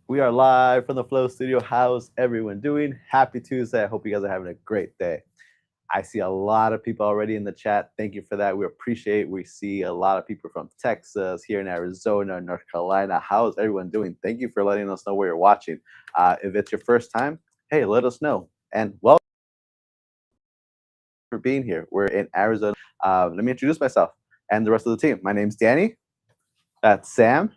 We are live from the Flow Studio. How's everyone doing? Happy Tuesday. I hope you guys are having a great day. I see a lot of people already in the chat. Thank you for that. We appreciate it. We see a lot of people from Texas, here in Arizona, North Carolina. How's everyone doing? Thank you for letting us know where you're watching. If it's your first time, hey, let us know. And welcome for being here. We're in Arizona. Let me introduce myself and the rest of the team. My name's Danny. That's Sam.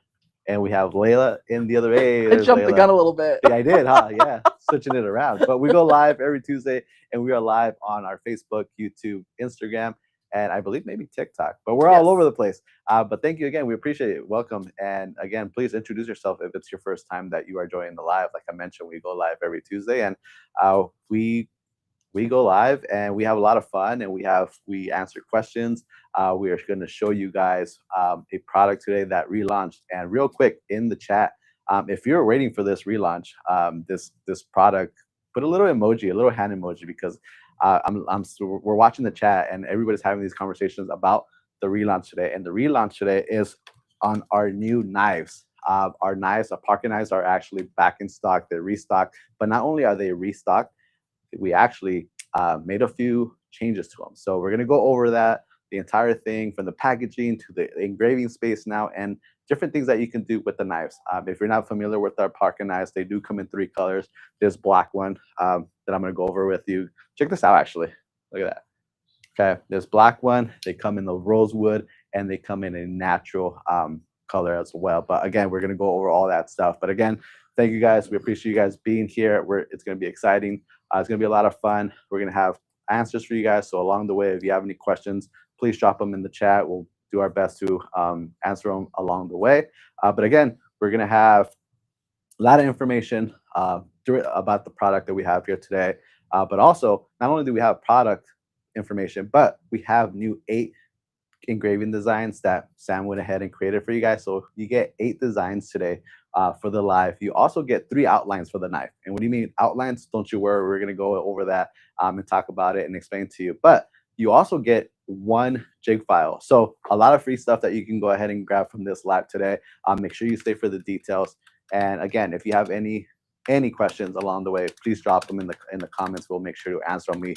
And we have Layla in the other. Hey, I jumped Layla. The gun a little bit. Yeah, I did, huh? Yeah, switching it around. But we go live every Tuesday, and we are live on our Facebook, YouTube, Instagram, and I believe maybe TikTok. But we're all over the place. But thank you again. We appreciate it. Welcome. And again, please introduce yourself if it's your first time that you are joining the live. Like I mentioned, we go live every Tuesday, and we go live and we have a lot of fun, and we answer questions. We are going to show you guys a product today that relaunched. And real quick in the chat, if you're waiting for this relaunch, this product, put a little emoji, a little hand emoji, because we're watching the chat and everybody's having these conversations about the relaunch today. And the relaunch today is on our new knives. Our knives, our pocket knives, are actually back in stock. They're restocked, but not only are they restocked, we actually made a few changes to them. So we're going to go over that, the entire thing, from the packaging to the engraving space now, and different things that you can do with the knives. If you're not familiar with our pocket knives, they do come in 3 colors. This black one that I'm going to go over with you. Check this out, actually. Look at that. Okay, this black one, they come in the rosewood, and they come in a natural color as well. But again, we're going to go over all that stuff. But again, thank you guys. We appreciate you guys being here. It's going to be exciting. It's going to be a lot of fun. We're going to have answers for you guys. So along the way, if you have any questions, please drop them in the chat. We'll do our best to answer them along the way. But again, we're going to have a lot of information about the product that we have here today. But also, not only do we have product information, but we have new 8 engraving designs that Sam went ahead and created for you guys. So you get 8 designs today for the live. You also get 3 outlines for the knife. And what do you mean outlines? Don't you worry, we're going to go over that and talk about it and explain to you. But you also get 1 jig file. So a lot of free stuff that you can go ahead and grab from this live today. Make sure you stay for the details. And again, if you have any questions along the way, please drop them in the comments. We'll make sure to answer them.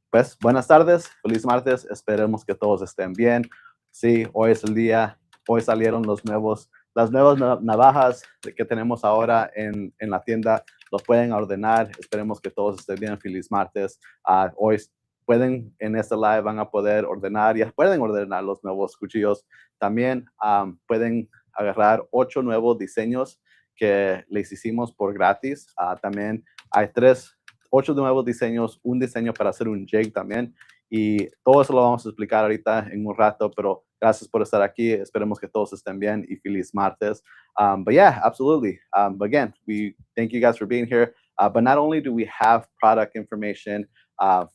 Pues buenas tardes, feliz martes, esperemos que todos estén bien. Sí, hoy es el día, hoy salieron las nuevas navajas que tenemos ahora en la tienda. Los pueden ordenar, esperemos que todos estén bien, feliz martes. Hoy pueden, en este live van a poder ordenar, ya pueden ordenar los nuevos cuchillos. También pueden agarrar 8 nuevos diseños que les hicimos por gratis. También hay 8 nuevos diseños, un diseño para hacer un jig también, y todo eso lo vamos a explicar ahorita en un rato, pero gracias por estar aquí. Esperemos que todos estén bien y feliz martes. But yeah, absolutely. But again, we thank you guys for being here. But not only do we have product information,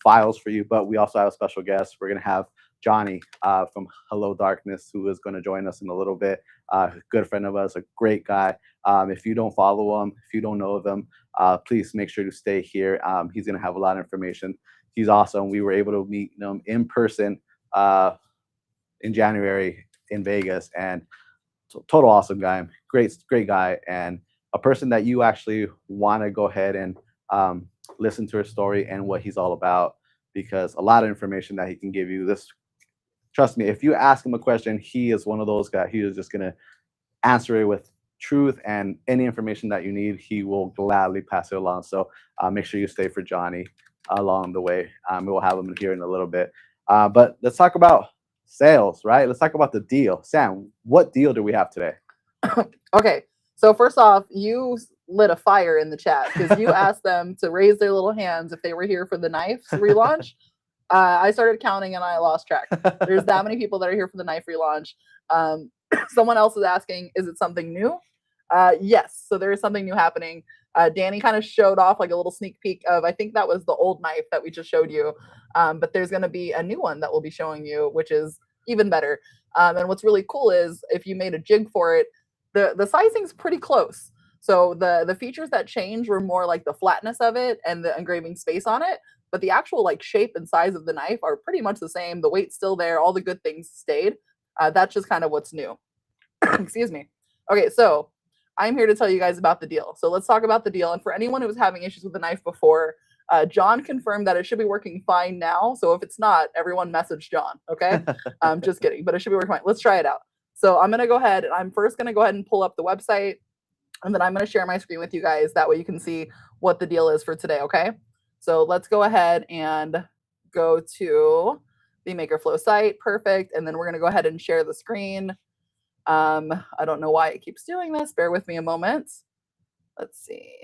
files for you, but we also have a special guest. We're going to have Johnny from Hello Darkness, who is going to join us in a little bit. A good friend of us, a great guy. If you don't follow him, if you don't know of him, please make sure to stay here. He's going to have a lot of information. He's awesome. We were able to meet him in person in January in Vegas, and total awesome guy. Great guy, and a person that you actually want to go ahead and listen to his story and what he's all about, because a lot of information that he can give you. Trust me, if you ask him a question, he is one of those guys. He is just going to answer it with truth, and any information that you need, he will gladly pass it along. So make sure you stay for Johnny along the way. We'll have him here in a little bit. But let's talk about sales, right? Let's talk about the deal. Sam, what deal do we have today? Okay, so first off, you lit a fire in the chat because you asked them to raise their little hands if they were here for the knife relaunch. I started counting and I lost track. There's that many people that are here for the knife relaunch. Someone else is asking, is it something new? Yes, so there is something new happening. Danny kind of showed off like a little sneak peek of, I think that was the old knife that we just showed you. But there's going to be a new one that we'll be showing you, which is even better. And what's really cool is if you made a jig for it, the sizing's pretty close. So the features that change were more like the flatness of it and the engraving space on it. But the actual like shape and size of the knife are pretty much the same. The weight's still there. All the good things stayed. That's just kind of what's new. Excuse me. Okay, so I'm here to tell you guys about the deal. So let's talk about the deal. And for anyone who was having issues with the knife before, John confirmed that it should be working fine now. So if it's not, everyone message John, okay? Just kidding, but it should be working fine. Let's try it out. So I'm going to go ahead and I'm first going to go ahead and pull up the website, and then I'm going to share my screen with you guys. That way you can see what the deal is for today, okay? So let's go ahead and go to the MakerFlo site. Perfect. And then we're going to go ahead and share the screen. I don't know why it keeps doing this. Bear with me a moment. Let's see.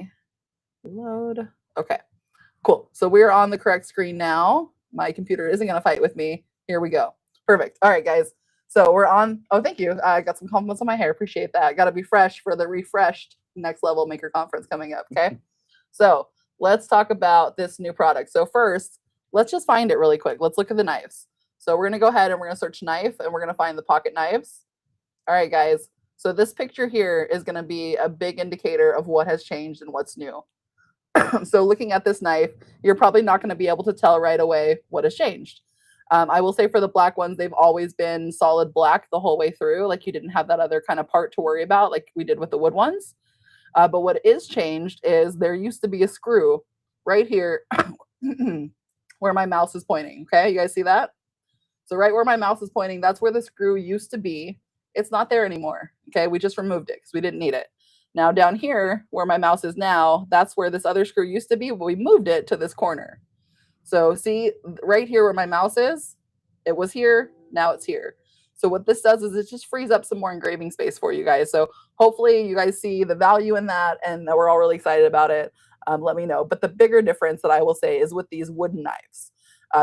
Load. Okay, cool. So we're on the correct screen now. My computer isn't going to fight with me. Here we go. Perfect. All right, guys. So we're on. Oh, thank you. I got some compliments on my hair. Appreciate that. Got to be fresh for the refreshed next level maker conference coming up. Okay. So let's talk about this new product. So first, let's just find it really quick. Let's look at the knives. So we're going to go ahead and we're going to search knife, and we're going to find the pocket knives. All right, guys. So this picture here is going to be a big indicator of what has changed and what's new. So looking at this knife, you're probably not going to be able to tell right away what has changed. I will say for the black ones, they've always been solid black the whole way through. Like you didn't have that other kind of part to worry about like we did with the wood ones. But what is changed is there used to be a screw right here where my mouse is pointing. Okay, you guys see that? So right where my mouse is pointing, that's where the screw used to be. It's not there anymore. Okay, we just removed it because we didn't need it. Now down here where my mouse is now, that's where this other screw used to be, but we moved it to this corner. So see right here where my mouse is, it was here, now it's here. So what this does is it just frees up some more engraving space for you guys. So hopefully you guys see the value in that and we're all really excited about it. Let me know. But the bigger difference that I will say is with these wooden knives.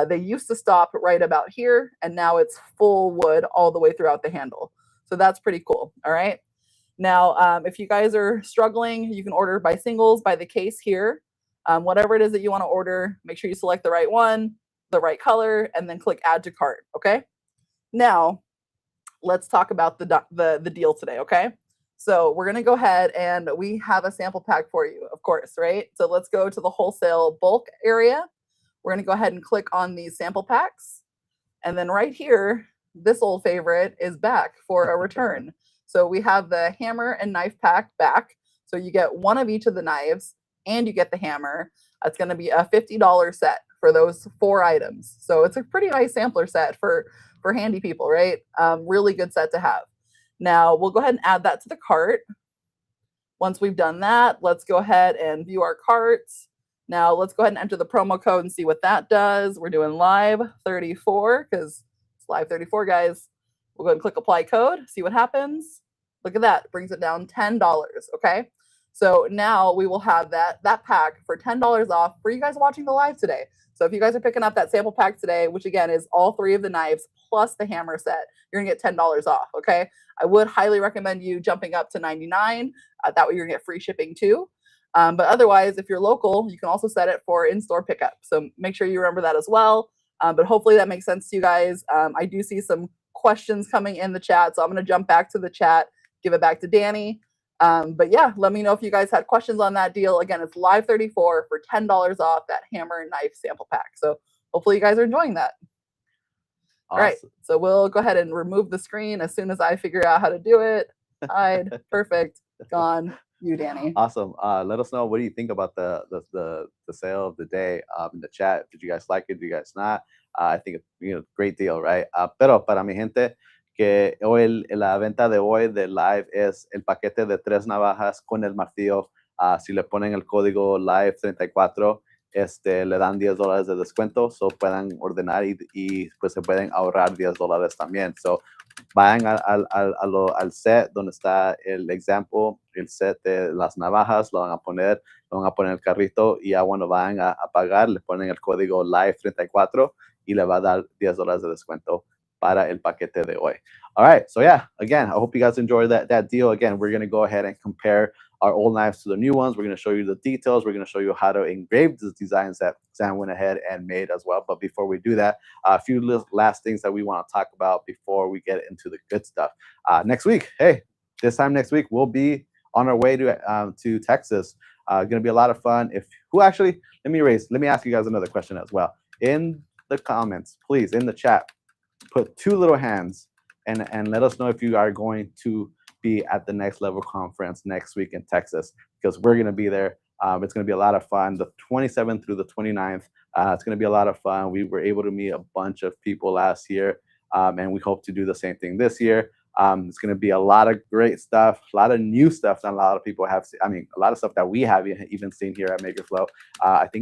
They used to stop right about here, and now it's full wood all the way throughout the handle. So that's pretty cool. All right. Now, if you guys are struggling, you can order by singles, by the case here. Whatever it is that you want to order, make sure you select the right one, the right color, and then click add to cart. Okay. Now, let's talk about the deal today. Okay. So we're going to go ahead and we have a sample pack for you, of course, right? So let's go to the wholesale bulk area. We're going to go ahead and click on these sample packs. And then right here, this old favorite is back for a return. So we have the hammer and knife pack back. So you get one of each of the knives and you get the hammer. It's going to be a $50 set for those 4 items. So it's a pretty nice sampler set for handy people, right? Really good set to have. Now we'll go ahead and add that to the cart. Once we've done that, let's go ahead and view our carts. Now let's go ahead and enter the promo code and see what that does. We're doing live 34 because it's live 34, guys. We'll go ahead and click apply code, see what happens. Look at that, brings it down $10, okay? So now we will have that pack for $10 off for you guys watching the live today. So if you guys are picking up that sample pack today, which again is all 3 of the knives plus the hammer set, you're gonna get $10 off, okay? I would highly recommend you jumping up to $99. That way you're gonna get free shipping too. But otherwise, if you're local, you can also set it for in-store pickup. So make sure you remember that as well. But hopefully that makes sense to you guys. I do see some questions coming in the chat, so I'm going to jump back to the chat, give it back to Danny. But yeah, let me know if you guys had questions on that deal. Again, it's live 34 for $10 off that hammer and knife sample pack. So hopefully you guys are enjoying that. Awesome. All right, so we'll go ahead and remove the screen as soon as I figure out how to do it. Hide, perfect, gone. You, Danny. Awesome. Let us know, what do you think about the sale of the day in the chat? Did you guys like it? Did you guys not? I think it's great deal, right? Pero para mi gente que hoy la venta de hoy de live es el paquete de 3 navajas con el martillo. Si le ponen el código live 34, le dan $10 de descuento, so puedan ordenar y pues se pueden ahorrar $10 también. So vayan al set donde está el example, el set de las navajas, lo van a poner en el carrito y ya cuando vayan a pagar, le ponen el código live 34 y le va a dar $10 de descuento para el paquete de hoy. All right, so yeah, again, I hope you guys enjoyed that deal. Again, we're going to go ahead and compare our old knives to the new ones. We're going to show you the details. We're going to show you how to engrave the designs that Sam went ahead and made as well. But before we do that, a few last things that we want to talk about before we get into the good stuff. Next week, this time next week, we'll be on our way to Texas. Going to be a lot of fun. Let me ask you guys another question as well. In the comments, please, in the chat, put 2 little hands and let us know if you are going to be at the Next Level Conference next week in Texas, because we're going to be there. It's going to be a lot of fun, the 27th through the 29th. It's going to be a lot of fun. We were able to meet a bunch of people last year, and we hope to do the same thing this year. It's going to be a lot of great stuff, a lot of new stuff that a lot of people have seen. I mean, a lot of stuff that we haven't even seen here at MakerFlo.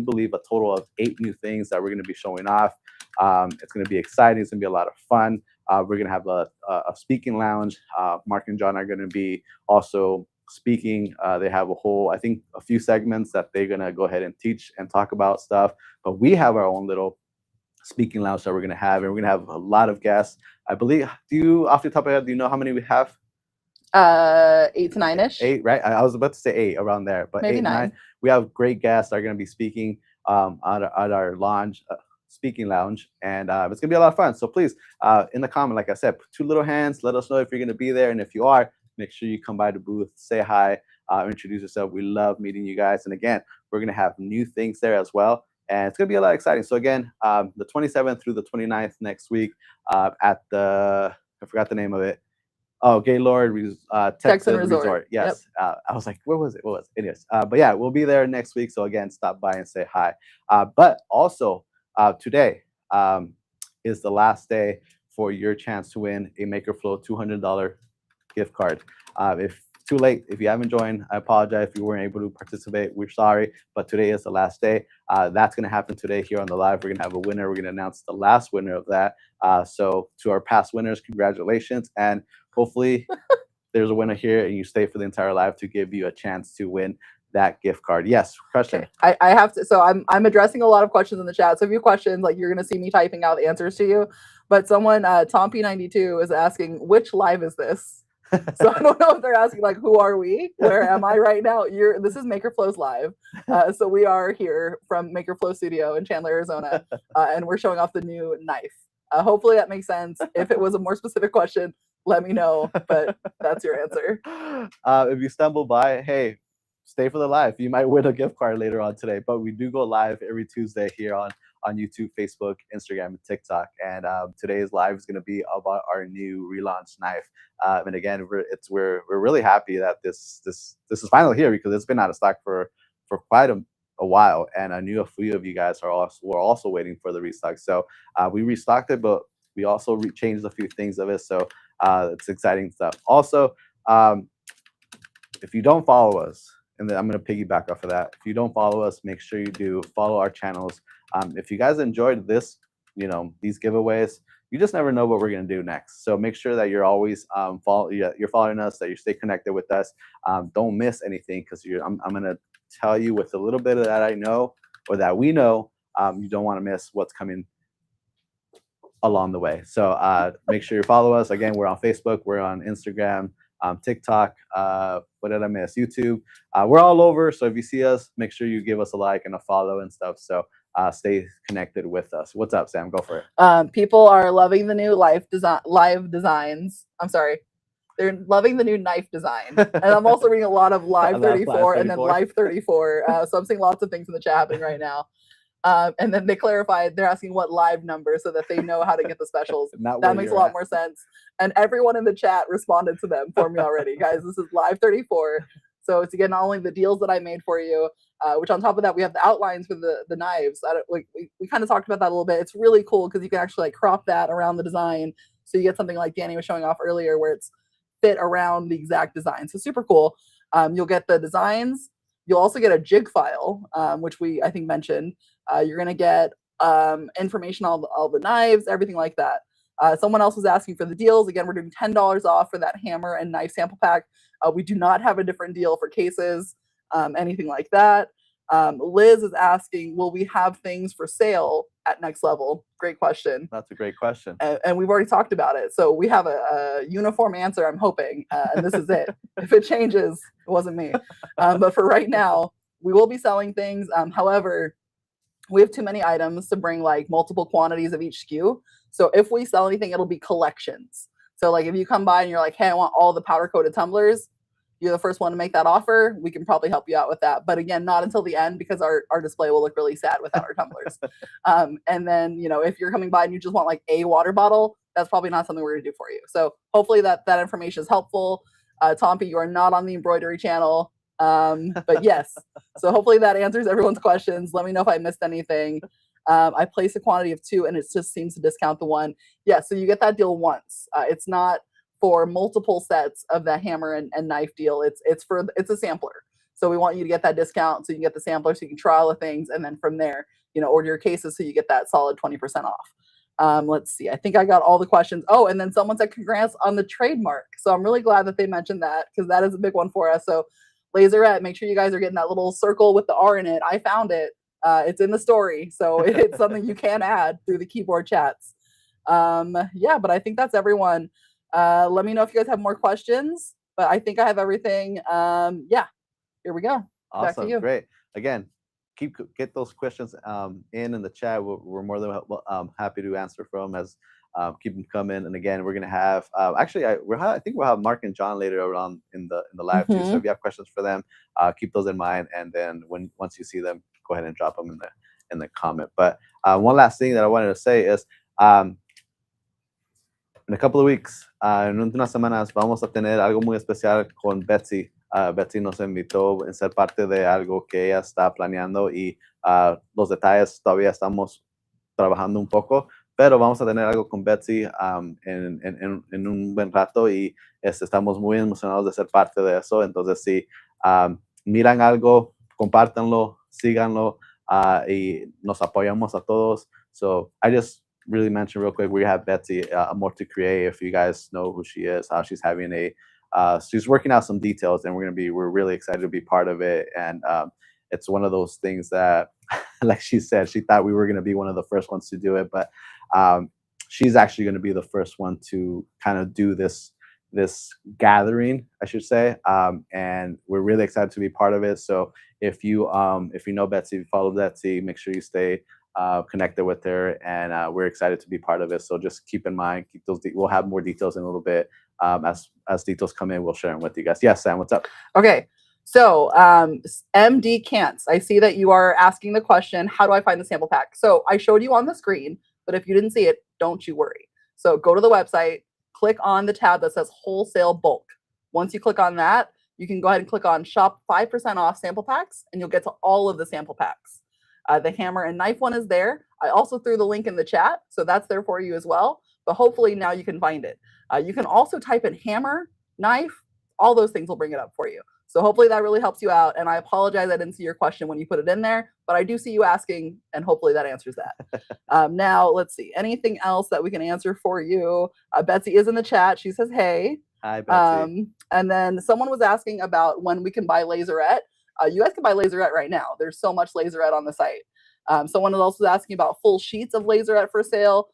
Believe a total of 8 new things that we're going to be showing off. It's going to be exciting. It's going to be a lot of fun. We're going to have a speaking lounge. Mark and John are going to be also speaking. They have a few segments that they're going to go ahead and teach and talk about stuff. But we have our own little speaking lounge that we're going to have, and we're going to have a lot of guests. I believe, off the top of your head, do you know how many we have? 8 to 9-ish. 8, right? I was about to say 8, around there, but maybe 8, 9. We have great guests that are going to be speaking at our lounge, speaking lounge, and it's going to be a lot of fun. So please, in the comment, like I said, put 2 little hands. Let us know if you're going to be there, and if you are, make sure you come by the booth, say hi, introduce yourself. We love meeting you guys. And again, we're going to have new things there as well. And it's going to be a lot exciting. So again, the 27th through the 29th next week at I forgot the name of it. Oh, Gaylord Texan Resort. Yes. Yep. I was like, where was it? What was it? It is. But yeah, we'll be there next week. So again, stop by and say hi. But also today is the last day for your chance to win a MakerFlo $200 gift card. If too late, if you haven't joined, I apologize if you weren't able to participate. We're sorry, but today is the last day. That's going to happen today here on the live. We're going to have a winner. We're going to announce the last winner of that. So to our past winners, congratulations. And hopefully there's a winner here and you stay for the entire live to give you a chance to win that gift card. Yes, question. Okay. I have to, so I'm addressing a lot of questions in the chat. So if you have questions, like, you're going to see me typing out the answers to you. But someone, Tom P92, is asking, which live is this? So I don't know if they're asking, like, who are we? Where am I right now? This is MakerFlo's live. So we are here from MakerFlo Studio in Chandler, Arizona, and we're showing off the new knife. Hopefully that makes sense. If it was a more specific question, let me know, but that's your answer. If you stumble by, hey, stay for the live. You might win a gift card later on today, but we do go live every Tuesday here on YouTube, Facebook, Instagram, and TikTok. And today's live is going to be about our new relaunch knife. And again, we're really happy that this is finally here, because it's been out of stock for quite a while, and I knew a few of you guys were also waiting for the restock. So we restocked it, but we also changed a few things of it. So it's exciting stuff. Also, if you don't follow us, and then I'm going to piggyback off of that. If you don't follow us, make sure you do follow our channels. If you guys enjoyed this, these giveaways, you just never know what we're going to do next. So make sure that you're always you're following us, that you stay connected with us. Don't miss anything, because I'm going to tell you with a little bit of that I know, or that we know, you don't want to miss what's coming along the way. So make sure you follow us. Again, we're on Facebook, we're on Instagram, TikTok, what did I miss? YouTube. We're all over. So if you see us, make sure you give us a like and a follow and stuff. So stay connected with us. What's up, Sam? Go for it. People are loving the new live designs. I'm sorry. They're loving the new knife design. And I'm also reading a lot of live 34 and then live 34. So I'm seeing lots of things in the chat happening right now. And then they clarified, they're asking what live number, so that they know how to get the specials. That makes a lot more sense. And everyone in the chat responded to them for me already. Guys, this is live 34. So it's, again, not only the deals that I made for you, which on top of that, we have the outlines for the knives. We kind of talked about that a little bit. It's really cool because you can actually crop that around the design. So you get something like Danny was showing off earlier, where it's fit around the exact design. So super cool. You'll get the designs. You'll also get a jig file, which I think mentioned. You're going to get information on all the knives, everything like that. Someone else was asking for the deals. Again, we're doing $10 off for that hammer and knife sample pack. We do not have a different deal for cases, anything like that. Liz is asking, will we have things for sale at Next Level? Great question. That's a great question. And we've already talked about it. So we have a uniform answer, I'm hoping. And this is it. If it changes, it wasn't me. But for right now, we will be selling things. However, we have too many items to bring like multiple quantities of each SKU. So if we sell anything, it'll be collections. So like if you come by and you're like, hey, I want all the powder coated tumblers, you're the first one to make that offer, we can probably help you out with that. But again, not until the end, because our display will look really sad without our tumblers. And then, if you're coming by and you just want like a water bottle, that's probably not something we're gonna do for you. So hopefully that information is helpful. Tompi, you are not on the embroidery channel. But yes, so hopefully that answers everyone's questions. Let me know if I missed anything. I place a quantity of 2 and it just seems to discount the 1. Yeah, so you get that deal once. It's not for multiple sets of the hammer and knife deal. It's a sampler. So we want you to get that discount so you can get the sampler so you can try all the things, and then from there, order your cases so you get that solid 20% off. Let's see. I think I got all the questions. Oh, and then someone said congrats on the trademark. So I'm really glad that they mentioned that because that is a big one for us. So Laserette, make sure you guys are getting that little circle with the R in it. I found it. It's in the story. So it's something you can add through the keyboard chats. Yeah, but I think that's everyone. Let me know if you guys have more questions, but I think I have everything. Yeah, here we go. Awesome. Back to you. Great. Again, get those questions in the chat. We're more than happy to answer from as keep them coming. And again, we're gonna have actually I think we'll have Mark and John later on in the live too. So if you have questions for them, keep those in mind. And then once you see them, go ahead and drop them in the comment. But one last thing that I wanted to say is in a couple of weeks, en unas semanas, vamos a tener algo muy especial con Betsy. Betsy nos invitó a ser parte de algo que ella está planeando y los detalles todavía estamos trabajando un poco, pero vamos a tener algo con Betsy en un buen rato y estamos muy emocionados de ser parte de eso. Entonces, si miran algo, compártanlo, síganlo y nos apoyamos a todos. So I just really mention real quick, we have Betsy More to Create. If you guys know who she is, she's having she's working out some details, and we're really excited to be part of it. And it's one of those things that, like she said, she thought we were going to be one of the first ones to do it, but she's actually going to be the first one to kind of do this gathering, I should say. And we're really excited to be part of it. So if you know Betsy, if you follow Betsy, make sure you stay connected with her, and we're excited to be part of it. So just keep in mind, we'll have more details in a little bit. As details come in, we'll share them with you guys. Yes, Sam, what's up? Okay, so MD Cants, I see that you are asking the question, how do I find the sample pack? So I showed you on the screen, but if you didn't see it, don't you worry. So go to the website, click on the tab that says wholesale bulk. Once you click on that, you can go ahead and click on shop 5% off sample packs, and you'll get to all of the sample packs. The hammer and knife one is there. I also threw the link in the chat, so that's there for you as well. But hopefully now you can find it. You can also type in hammer, knife, all those things will bring it up for you. So hopefully that really helps you out. And I apologize I didn't see your question when you put it in there, but I do see you asking, and hopefully that answers that. Now, let's see. Anything else that we can answer for you? Betsy is in the chat. She says, hey. Hi, Betsy. And then someone was asking about when we can buy Laserette. You guys can buy Laserette right now. There's so much Laserette on the site. Someone is also asking about full sheets of Laserette for sale.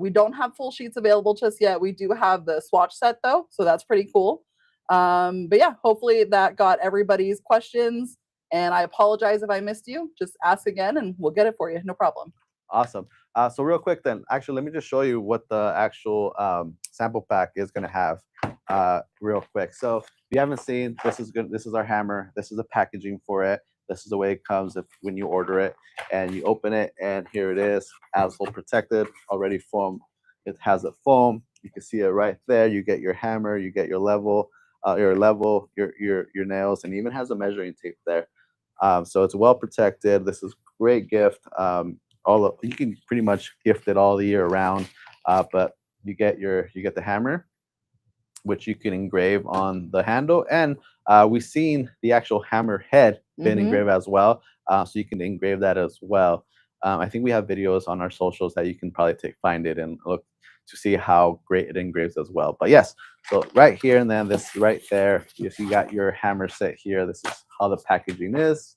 We don't have full sheets available just yet. We do have the swatch set though, so that's pretty cool. But yeah, hopefully that got everybody's questions. And I apologize if I missed you. Just ask again and we'll get it for you. No problem. Awesome. So real quick then, actually, let me just show you what the actual sample pack is going to have real quick. So if you haven't seen, this is our hammer. This is the packaging for it. This is the way it comes when you order it, and you open it, and here it is, asphalt protected, already foam. It has a foam. You can see it right there. You get your hammer, you get your level, your nails, and even has a measuring tape there. So it's well protected. This is a great gift. You can pretty much gift it all the year around, but you get the hammer, which you can engrave on the handle, and we've seen the actual hammer head been engraved as well, so you can engrave that as well. I think we have videos on our socials that you can probably find it and look to see how great it engraves as well. But yes, so right here, and then this right there, if you got your hammer set here, this is how the packaging is.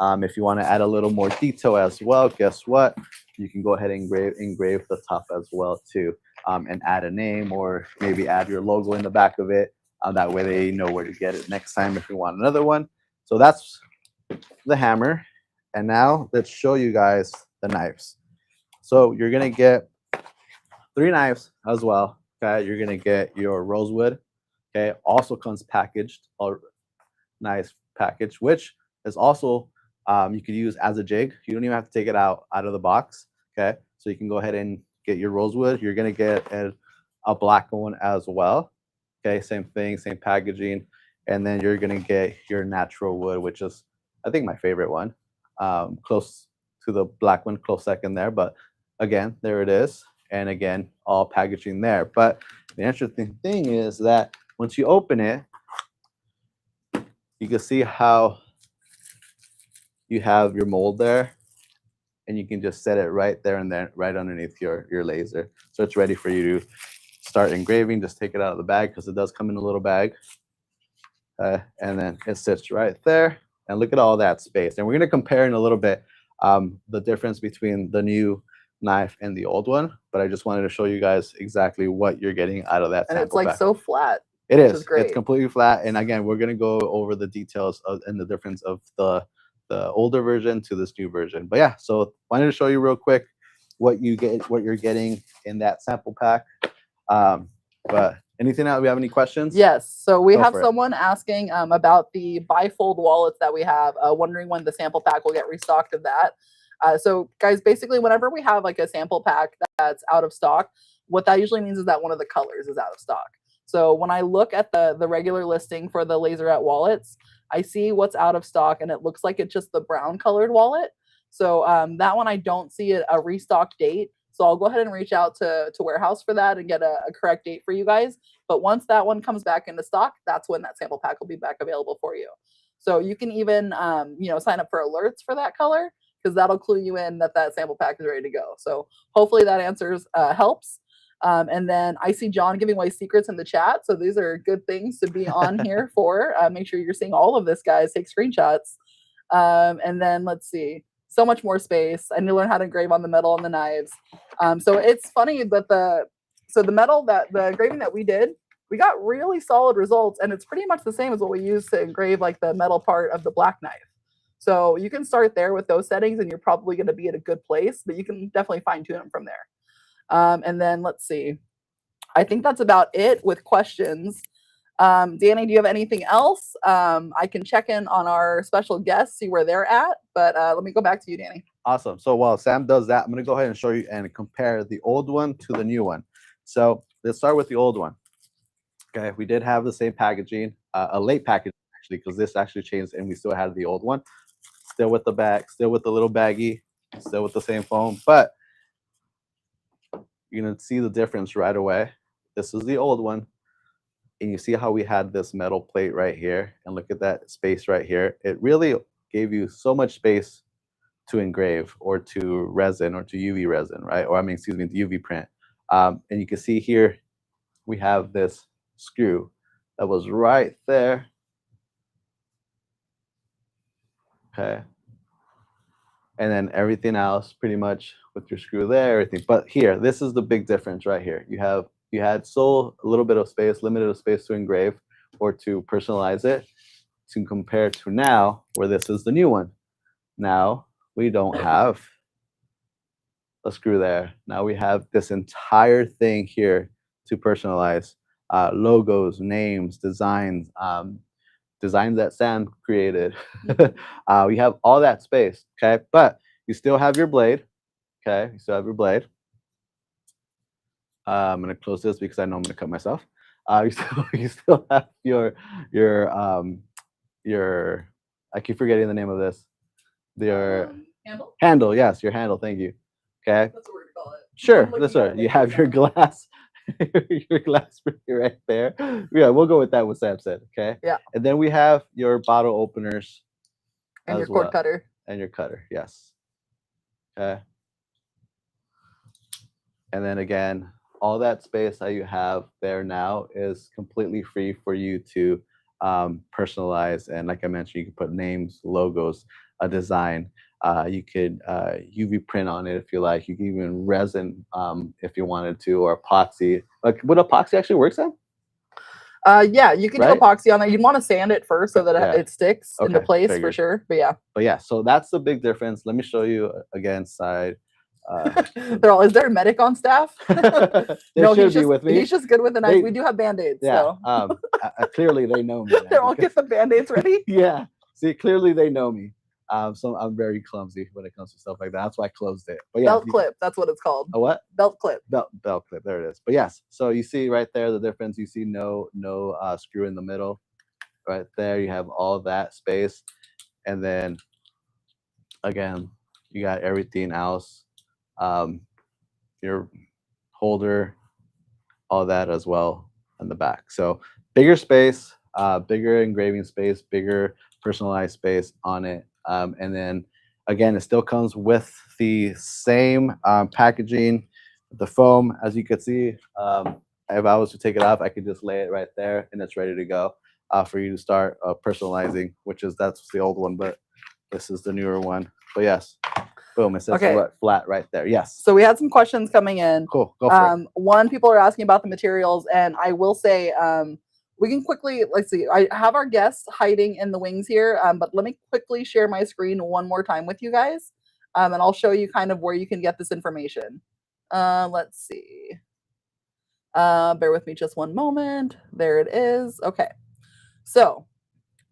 If you want to add a little more detail as well, guess what? You can go ahead and engrave the top as well too, and add a name, or maybe add your logo in the back of it. That way they know where to get it next time if you want another one. So that's the hammer. And now let's show you guys the knives. So you're gonna get 3 knives as well. Okay, you're gonna get your rosewood. Okay, also comes packaged, a nice package, which is also you could use as a jig. You don't even have to take it out of the box. Okay, so you can go ahead and get your rosewood. You're gonna get a black one as well. Okay, same thing, same packaging. And then you're gonna get your natural wood, which is, I think, my favorite one. Close to the black one, close second there. But again, there it is. And again, all packaging there. But the interesting thing is that once you open it, you can see how you have your mold there, and you can just set it right there and then right underneath your laser. So it's ready for you to start engraving. Just take it out of the bag because it does come in a little bag. And then it sits right there. And look at all that space. And we're going to compare in a little bit the difference between the new knife and the old one. But I just wanted to show you guys exactly what you're getting out of that And sample it's like pack. so flat. It is. Great. It's completely flat. And again, we're going to go over the details and the difference of the older version to this new version. But yeah, so wanted to show you real quick what you're getting in that sample pack. But anything else? We have any questions? Yes. So we have someone asking about the bifold wallets that we have, wondering when the sample pack will get restocked of that. So guys, basically whenever we have like a sample pack that's out of stock, what that usually means is that one of the colors is out of stock. So when I look at the regular listing for the laserette wallets, I see what's out of stock and it looks like it's just the brown colored wallet. So that one, I don't see a restock date. So I'll go ahead and reach out to warehouse for that and get a correct date for you guys. But once that one comes back into stock, that's when that sample pack will be back available for you. So you can even, sign up for alerts for that color, because that'll clue you in that sample pack is ready to go. So hopefully that answers helps. And then I see John giving away secrets in the chat. So these are good things to be on here for. Make sure you're seeing all of this, guys. Take screenshots. And then let's see. So much more space. I need to learn how to engrave on the metal and the knives. So it's funny that the engraving that we did, we got really solid results, and it's pretty much the same as what we use to engrave like the metal part of the black knife. So you can start there with those settings and you're probably going to be at a good place, but you can definitely fine tune them from there. And then let's see. I think that's about it with questions. Danny, do you have anything else? I can check in on our special guests, see where they're at, but let me go back to you, Danny. Awesome. So while Sam does that, I'm going to go ahead and show you and compare the old one to the new one. So let's start with the old one. Okay, we did have the same packaging, a late packaging actually, because this actually changed and we still had the old one. Still with the bag, still with the little baggie, still with the same foam, but you're going to see the difference right away. This is the old one. And you see how we had this metal plate right here, and look at that space right here. It really gave you so much space to engrave or to resin or to UV resin, right? Or the UV print. And you can see here, we have this screw that was right there. Okay. And then everything else pretty much with your screw there, everything. But here, this is the big difference right here. You had a little bit of space, limited of space to engrave or to personalize it, to compare to now, where this is the new one. Now we don't have a screw there. Now we have this entire thing here to personalize logos, names, designs, designs that Sam created. We have all that space, okay? But you still have your blade, okay? You still have your blade. I'm gonna close this because I know I'm gonna cut myself. You still have your I keep forgetting the name of this. Your handle, yes, your handle. Thank you. Okay. That's what we're gonna call it. Sure, that's right. You have your glass, your glass right there. Yeah, we'll go with that. What Sam said. Okay. Yeah. And then we have your bottle openers, and your cord cutter. And your cutter, yes. Okay. And then again, all that space that you have there now is completely free for you to personalize. And like I mentioned, you can put names, logos, a design. You could UV print on it if you like. You can even resin if you wanted to, or epoxy. Like, would epoxy actually work, Sam? Yeah, you can do epoxy on there. You'd want to sand it first so that it sticks into place for sure. But yeah. So that's the big difference. Let me show you again side. They're all, is there a medic on staff? No, should be with me. He's just good with the knife. We do have band-aids. Yeah. So. Clearly they know me. They're all get the band-aids ready. Yeah. See, clearly they know me. So I'm very clumsy when it comes to stuff like that. That's why I closed it. But yeah, Belt clip. That's what it's called. a what? Belt clip. Belt clip. There it is. But yes, so you see right there the difference. You see no screw in the middle. Right there, you have all that space, and then again, you got everything else. Um, your holder, all that as well in the back. So bigger space, bigger engraving space, bigger personalized space on it. And then again, it still comes with the same packaging, the foam, as you could see. If I was to take it off, I could just lay it right there and it's ready to go for you to start personalizing, that's the old one, but this is the newer one. But yes, boom, it says flat right there. Yes. So we had some questions coming in. Cool, go for it. One, people are asking about the materials, and I will say, we can quickly, let's see, I have our guests hiding in the wings here, but let me quickly share my screen one more time with you guys, and I'll show you kind of where you can get this information. Let's see. Bear with me just one moment. There it is. Okay. So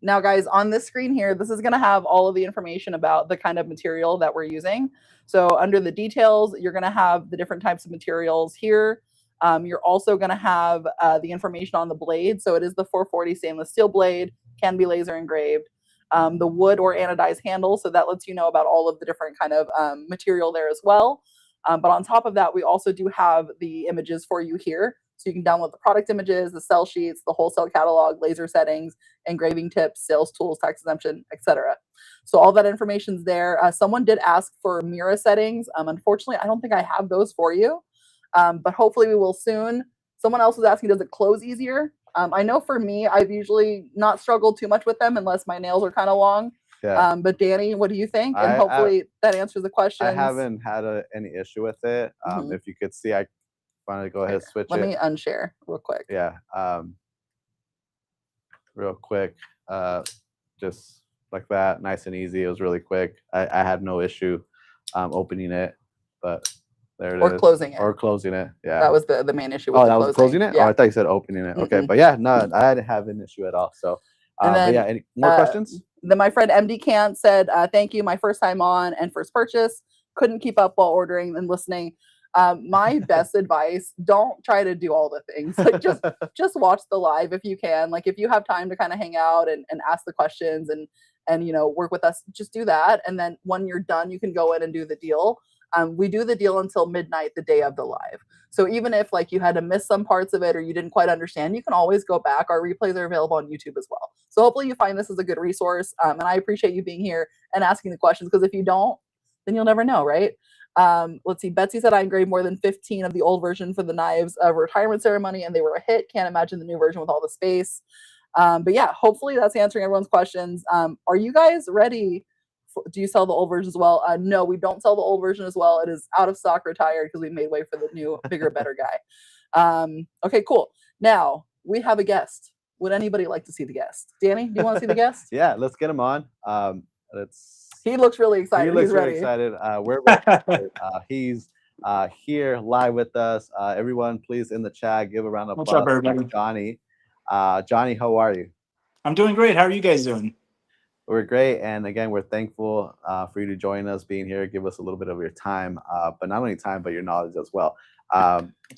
now, guys, on this screen here, this is going to have all of the information about the kind of material that we're using. So under the details, you're going to have the different types of materials here. You're also going to have the information on the blade. So it is the 440 stainless steel blade, can be laser engraved. The wood or anodized handle, so that lets you know about all of the different kind of material there as well. But on top of that, we also do have the images for you here. So you can download the product images, the sell sheets, the wholesale catalog, laser settings, engraving tips, sales tools, tax exemption, etc. So all that information's there. Someone did ask for Mira settings. Unfortunately, I don't think I have those for you, but hopefully we will soon. Someone else was asking, does it close easier? I know for me, I've usually not struggled too much with them unless my nails are kind of long. Yeah. But Danny, what do you think? And hopefully that answers the question. I haven't had any issue with it. If you could see, I finally go ahead and switch Let me unshare real quick. Yeah. Real quick. Just like that, nice and easy. It was really quick. I had no issue opening it, but there it is. Or closing it. Or closing it. Yeah. That was the main issue with that was closing it? Yeah. Oh, I thought you said opening it. Okay. But yeah, no, I didn't have an issue at all. So but yeah, any more questions? Then my friend MD Kant said, thank you, my first time on and first purchase. Couldn't keep up while ordering and listening. My best advice, don't try to do all the things. Like just watch the live if you can. Like if you have time to kind of hang out and ask the questions and work with us, just do that. And then when you're done, you can go in and do the deal. We do the deal until midnight the day of the live. So even if like you had to miss some parts of it or you didn't quite understand, you can always go back. Our replays are available on YouTube as well. So hopefully you find this as a good resource. And I appreciate you being here and asking the questions, because if you don't, then you'll never know, right? Let's see. Betsy said I engraved more than 15 of the old version for the knives of retirement ceremony, and they were a hit. Can't imagine the new version with all the space. But yeah, hopefully that's answering everyone's questions. Are you guys ready? Do you sell the old version as well? No, we don't sell the old version as well. It is out of stock, retired, because we made way for the new, bigger, better guy. Okay, cool. Now we have a guest. Would anybody like to see the guest? Danny, do you want to see the guest? Yeah, let's get him on. He looks really excited. He looks really excited. We're really excited. He's here live with us. Everyone, please in the chat, give a round of applause. What's up, everybody? Johnny. Johnny, how are you? I'm doing great. How are you guys doing? We're great. And again, we're thankful for you to join us, being here, give us a little bit of your time, but not only time, but your knowledge as well.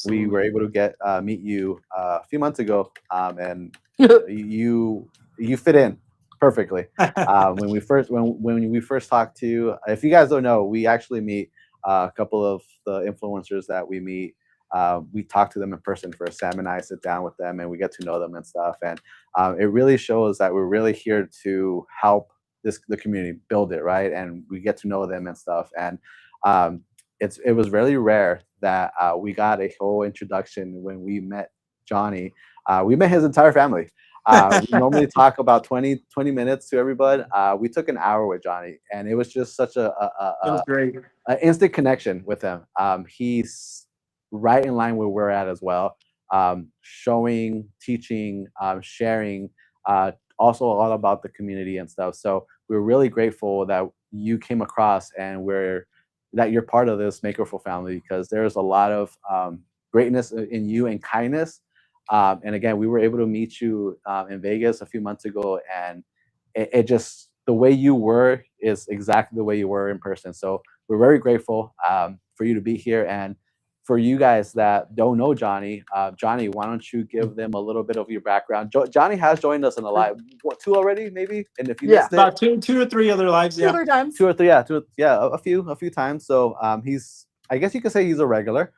We were able to meet you a few months ago, and you fit in perfectly. When we first talked to you, if you guys don't know, we actually meet a couple of the influencers that we meet. We talk to them in person for Sam and I sit down with them and we get to know them and stuff. And it really shows that we're really here to help the community build it, right? And we get to know them and stuff. And it was really rare that we got a whole introduction when we met Johnny. We met his entire family. We normally talk about 20 minutes to everybody. We took an hour with Johnny, and it was just such an instant connection with him. He's right in line where we're at as well, showing, teaching, sharing, also a lot about the community and stuff. So we're really grateful that you came across and that you're part of this MakerFlo family, because there's a lot of greatness in you and kindness. And again, we were able to meet you in Vegas a few months ago, and it just the way you were is exactly the way you were in person. So we're very grateful for you to be here. And for you guys that don't know Johnny, Johnny, why don't you give them a little bit of your background? Johnny has joined us in a live, what, 2 already, maybe? And if you Yeah. missed it, About two or three other lives. Two Yeah. other times. 2 or 3, yeah, a few times. So he's, I guess you could say he's a regular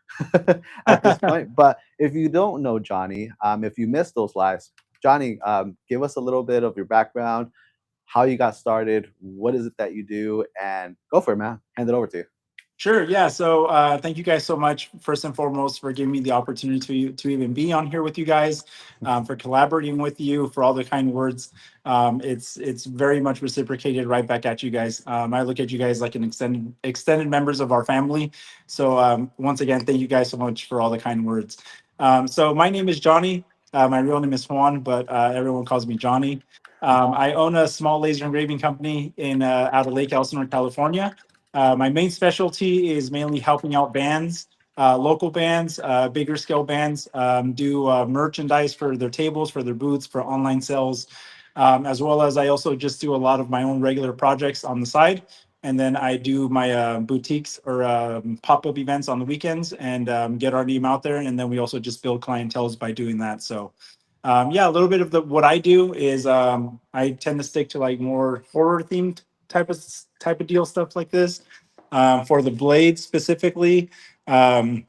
at this point. But if you don't know Johnny, if you missed those lives, Johnny, give us a little bit of your background, how you got started, what is it that you do, and go for it, man. Hand it over to you. Sure. Yeah. So thank you guys so much, first and foremost, for giving me the opportunity to even be on here with you guys, for collaborating with you, for all the kind words. It's very much reciprocated right back at you guys. I look at you guys like an extended members of our family. So once again, thank you guys so much for all the kind words. So my name is Johnny. My real name is Juan, but everyone calls me Johnny. I own a small laser engraving company in out of Lake Elsinore, California. My main specialty is mainly helping out bands, local bands, bigger scale bands, do merchandise for their tables, for their booths, for online sales, as well as I also just do a lot of my own regular projects on the side. And then I do my boutiques or pop-up events on the weekends and get our name out there. And then we also just build clienteles by doing that. So yeah, a little bit of what I do is I tend to stick to like more horror themed type of deal, stuff like this. For the blades specifically, well,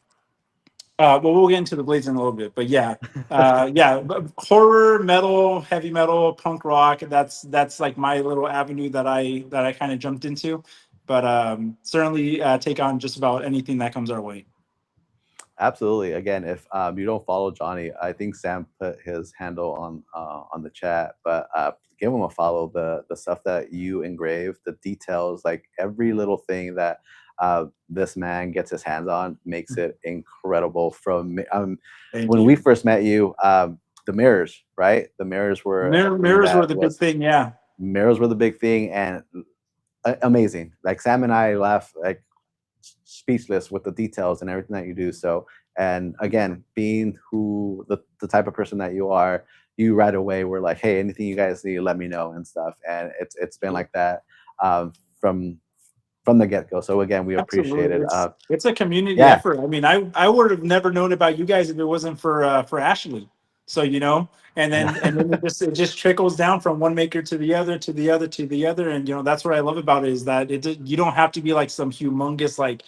we'll get into the blades in a little bit, but yeah, yeah, horror, metal, heavy metal, punk rock. That's like my little avenue that I kind of jumped into, but certainly take on just about anything that comes our way. Absolutely. Again, if you don't follow Johnny, I think Sam put his handle on the chat, but give him a follow. The stuff that you engrave, the details, like every little thing that this man gets his hands on makes it incredible. From when we first met you, the mirrors, right? The mirrors were Mirrors were the big thing, yeah. Mirrors were the big thing, and amazing. Like Sam and I laugh like speechless with the details and everything that you do. So, and again, being who the type of person that you are, you right away were like, hey, anything you guys need, let me know and stuff. And it's been like that from the get-go. So again, we appreciate it. It's a community effort. I mean, I would have never known about you guys if it wasn't for Ashley. So and then it just trickles down from one maker to the other, to the other, to the other. And that's what I love about it, is that you don't have to be like some humongous like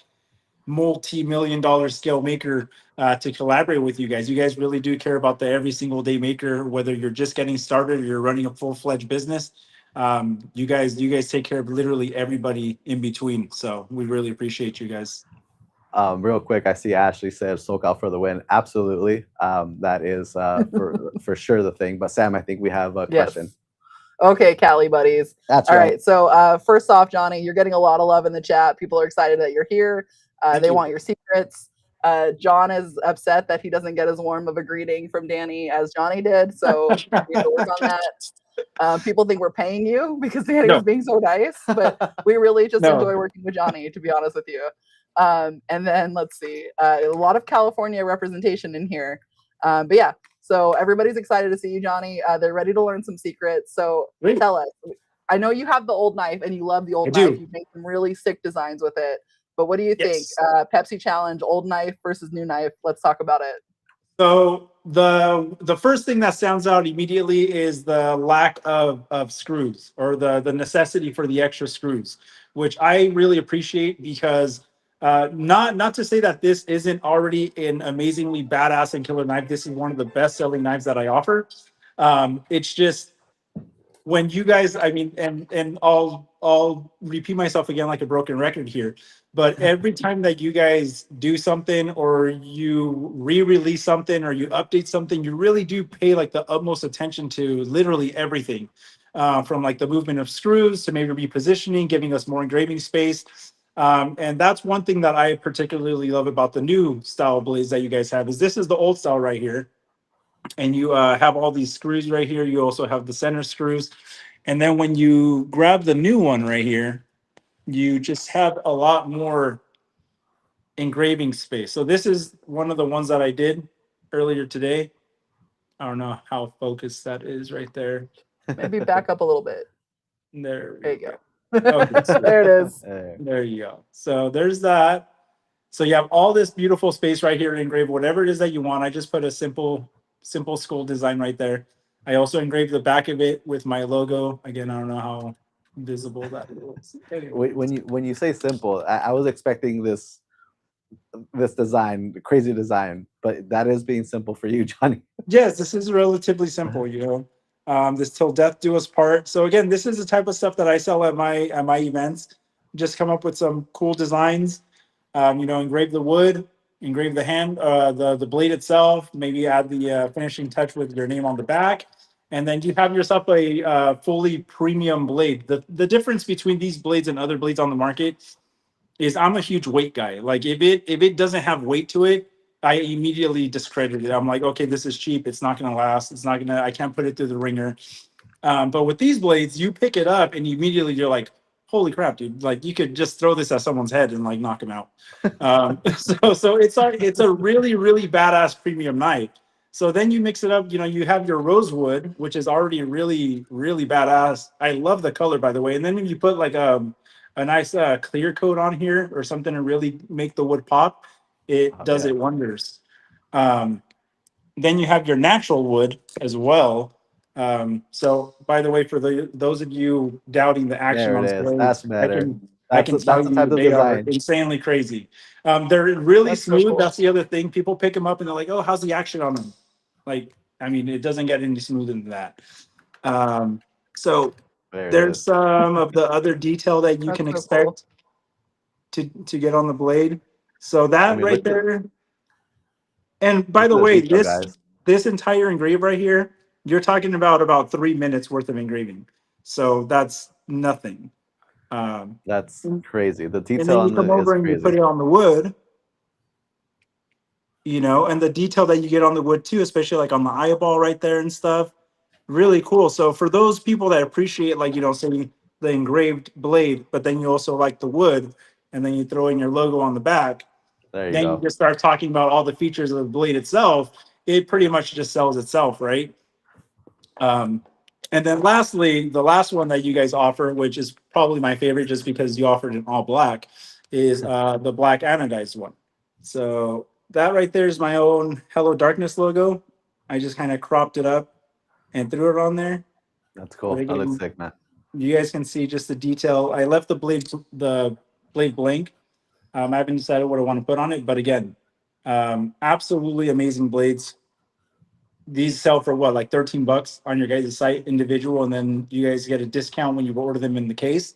multi-million-dollar scale maker to collaborate with you guys. You guys really do care about the every single day maker, whether you're just getting started or you're running a full-fledged business. You guys take care of literally everybody in between. So we really appreciate you guys. Real quick, I see Ashley said SoCal for the win. Absolutely. That is for sure the thing. But Sam, I think we have a question. Okay, Cali buddies. That's all right. So first off, Johnny, you're getting a lot of love in the chat. People are excited that you're here. They want your secrets. John is upset that he doesn't get as warm of a greeting from Danny as Johnny did. So we need to work on that. People think we're paying you because Danny was being so nice, but we really just enjoy working with Johnny, to be honest with you. And then let's see, a lot of California representation in here. But yeah, so everybody's excited to see you, Johnny. They're ready to learn some secrets. So tell us, I know you have the old knife and you love the old knife. You've made some really sick designs with it. But what do you think? Pepsi challenge, old knife versus new knife. Let's talk about it. So the first thing that stands out immediately is the lack of screws, or the necessity for the extra screws, which I really appreciate, because not to say that this isn't already an amazingly badass and killer knife. This is one of the best selling knives that I offer. It's just when you guys, I mean, and I'll repeat myself again like a broken record here, but every time that you guys do something, or you re-release something, or you update something, you really do pay like the utmost attention to literally everything, from like the movement of screws to maybe repositioning, giving us more engraving space. And that's one thing that I particularly love about the new style blades that you guys have. Is this is the old style right here. And you have all these screws right here. You also have the center screws. And then when you grab the new one right here, you just have a lot more engraving space. So this is one of the ones that I did earlier today. I don't know how focused that is right there. Maybe back up a little bit. There There we you go. go. Okay, sweet. There it is. There you go. So there's that. So you have all this beautiful space right here to engrave whatever it is that you want. I just put a simple skull design right there. I also engraved the back of it with my logo. Again, I don't know how visible that is. Anyways. When you say simple, I was expecting this design, crazy design, but that is being simple for you, Johnny. Yes, this is relatively simple, you know. This till death do us part. So again, this is the type of stuff that I sell at my events. Just come up with some cool designs. You know, engrave the wood, engrave the hand, the blade itself. Maybe add the finishing touch with your name on the back, and then you have yourself a fully premium blade. The difference between these blades and other blades on the market is I'm a huge weight guy. Like if it doesn't have weight to it, I immediately discredit it. I'm like, okay, this is cheap. It's not gonna last. It's not gonna. I can't put it through the ringer. But with these blades, you pick it up and immediately you're like, holy crap, dude! Like you could just throw this at someone's head and like knock him out. So it's a really badass premium knife. So then you mix it up. You know, you have your rosewood, which is already really badass. I love the color, by the way. And then when you put like a nice clear coat on here or something to really make the wood pop, it does Yeah. it wonders. Then you have your natural wood as well. So by the way, for those of you doubting the action There it on is. blades, That's better. I can tell That's the you type of they are design. insanely crazy. They're really That's so smooth. cool. That's the other thing. People pick them up and they're like, "Oh, how's the action on them?" Like, I mean, it doesn't get any smoother than that. So There it there's is. some of the other detail that you That's can so cool. expect to get on the blade. So I that mean, right there. And by look the at the way, detail, guys. this entire engrave right here, you're talking about 3 minutes worth of engraving. So that's nothing. Um, That's crazy. The and detail then you on come the is over and you put crazy. it on the wood, you know, and the detail that you get on the wood too, especially like on the eyeball right there and stuff, really cool. So for those people that appreciate, like, you know, say the engraved blade, but then you also like the wood, and then you throw in your logo on the back, There you then you go. just start talking about all the features of the blade itself. It pretty much just sells itself, right? Um, and then lastly, the last one that you guys offer, which is probably my favorite just because you offered it in all black, is the black anodized one. So that right there is my own Hello Darkness logo. I just kind of cropped it up and threw it on there. That's But cool. That looks again, sick, man. you guys can see just the detail. I left the blade blank. I haven't decided what I want to put on it, but again, absolutely amazing blades. These sell for what, like $13 on your guys' site individual, and then you guys get a discount when you order them in the case.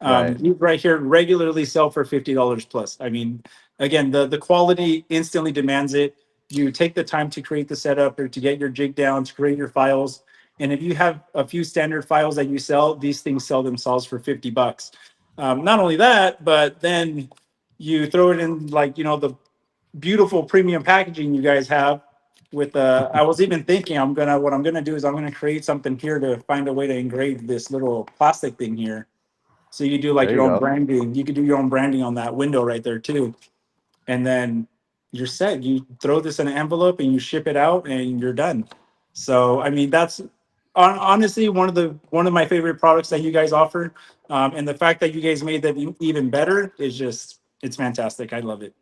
Right. These right here regularly sell for $50 plus. I mean, again, the quality instantly demands it. You take the time to create the setup or to get your jig down, to create your files. And if you have a few standard files that you sell, these things sell themselves for $50. Not only that, but then you throw it in, like, you know, the beautiful premium packaging you guys have with I was even thinking what I'm gonna do is I'm gonna create something here to find a way to engrave this little plastic thing here. So you do like There your you own go. branding. You could do your own branding on that window right there too. And then you're set. You throw this in an envelope and you ship it out and you're done. So I mean that's honestly one of my favorite products that you guys offer. And the fact that you guys made that even better is just, it's fantastic. I love it.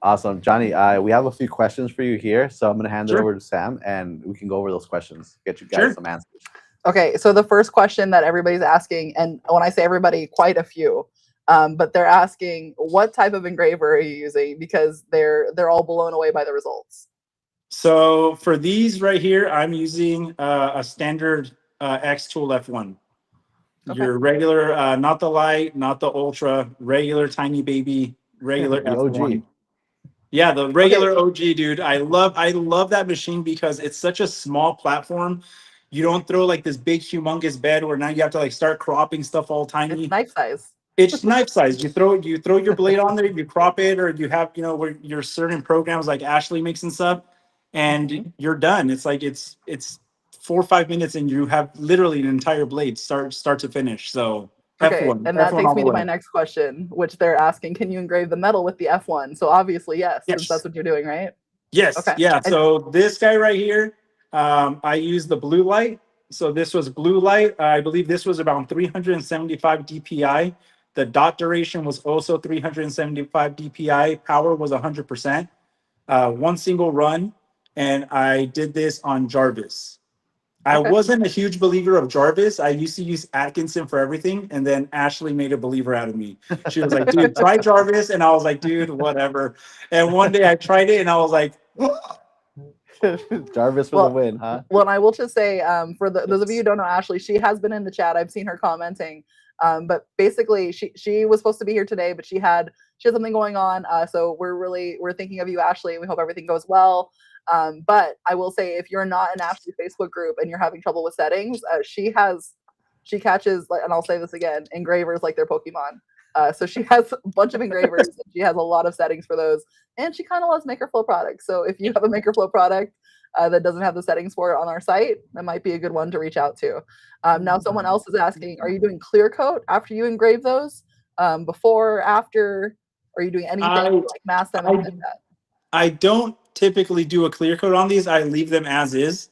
Awesome, Johnny. We have a few questions for you here, so I'm gonna hand it Sure. over to Sam, and we can go over those questions. Get you guys Sure. some answers. Okay, so the first question that everybody's asking, and when I say everybody, quite a few, but they're asking, what type of engraver are you using? Because they're all blown away by the results. So for these right here, I'm using a standard X Tool F1. Okay. Your regular, not the light, not the ultra, regular tiny baby, regular The OG. F1. Yeah, the regular OG, dude. I love that machine because it's such a small platform. You don't throw like this big humongous bed where now you have to like start cropping stuff all tiny. It's knife size. It's knife size. You throw your blade on there, you crop it, or you have, you know, where your certain programs like Ashley makes and stuff, and you're done. It's like it's 4 or 5 minutes and you have literally an entire blade start to finish. So Okay, F1, and that F1 takes all me the to my way. next question, which they're asking, can you engrave the metal with the F1? So obviously, yes, since Yes. that's what you're doing, right? Yes. Okay. Yeah. So this guy right here, I use the blue light. So this was blue light. I believe this was about 375 DPI. The dot duration was also 375 DPI. Power was 100%. One single run, and I did this on Jarvis. I Okay. wasn't a huge believer of Jarvis. I used to use Atkinson for everything, and then Ashley made a believer out of me. She was like, "Dude, try Jarvis," and I was like, "Dude, whatever." And one day I tried it, and I was like, Jarvis for the Well, win, huh? Well, and I will just say, for those of you who don't know Ashley, she has been in the chat. I've seen her commenting. But basically, she was supposed to be here today, but she had something going on. So we're thinking of you, Ashley, and we hope everything goes well. But I will say, if you're not in Ashley's Facebook group and you're having trouble with settings, she catches, and I'll say this again, engravers like their Pokemon. So she has a bunch of engravers. And she has a lot of settings for those, and she kind of loves MakerFlo products. So if you have a MakerFlo product that doesn't have the settings for it on our site, that might be a good one to reach out to. Now, someone else is asking, are you doing clear coat after you engrave those? Before, after? Are you doing anything like mask them and like that? I don't typically do a clear coat on these. I leave them as is.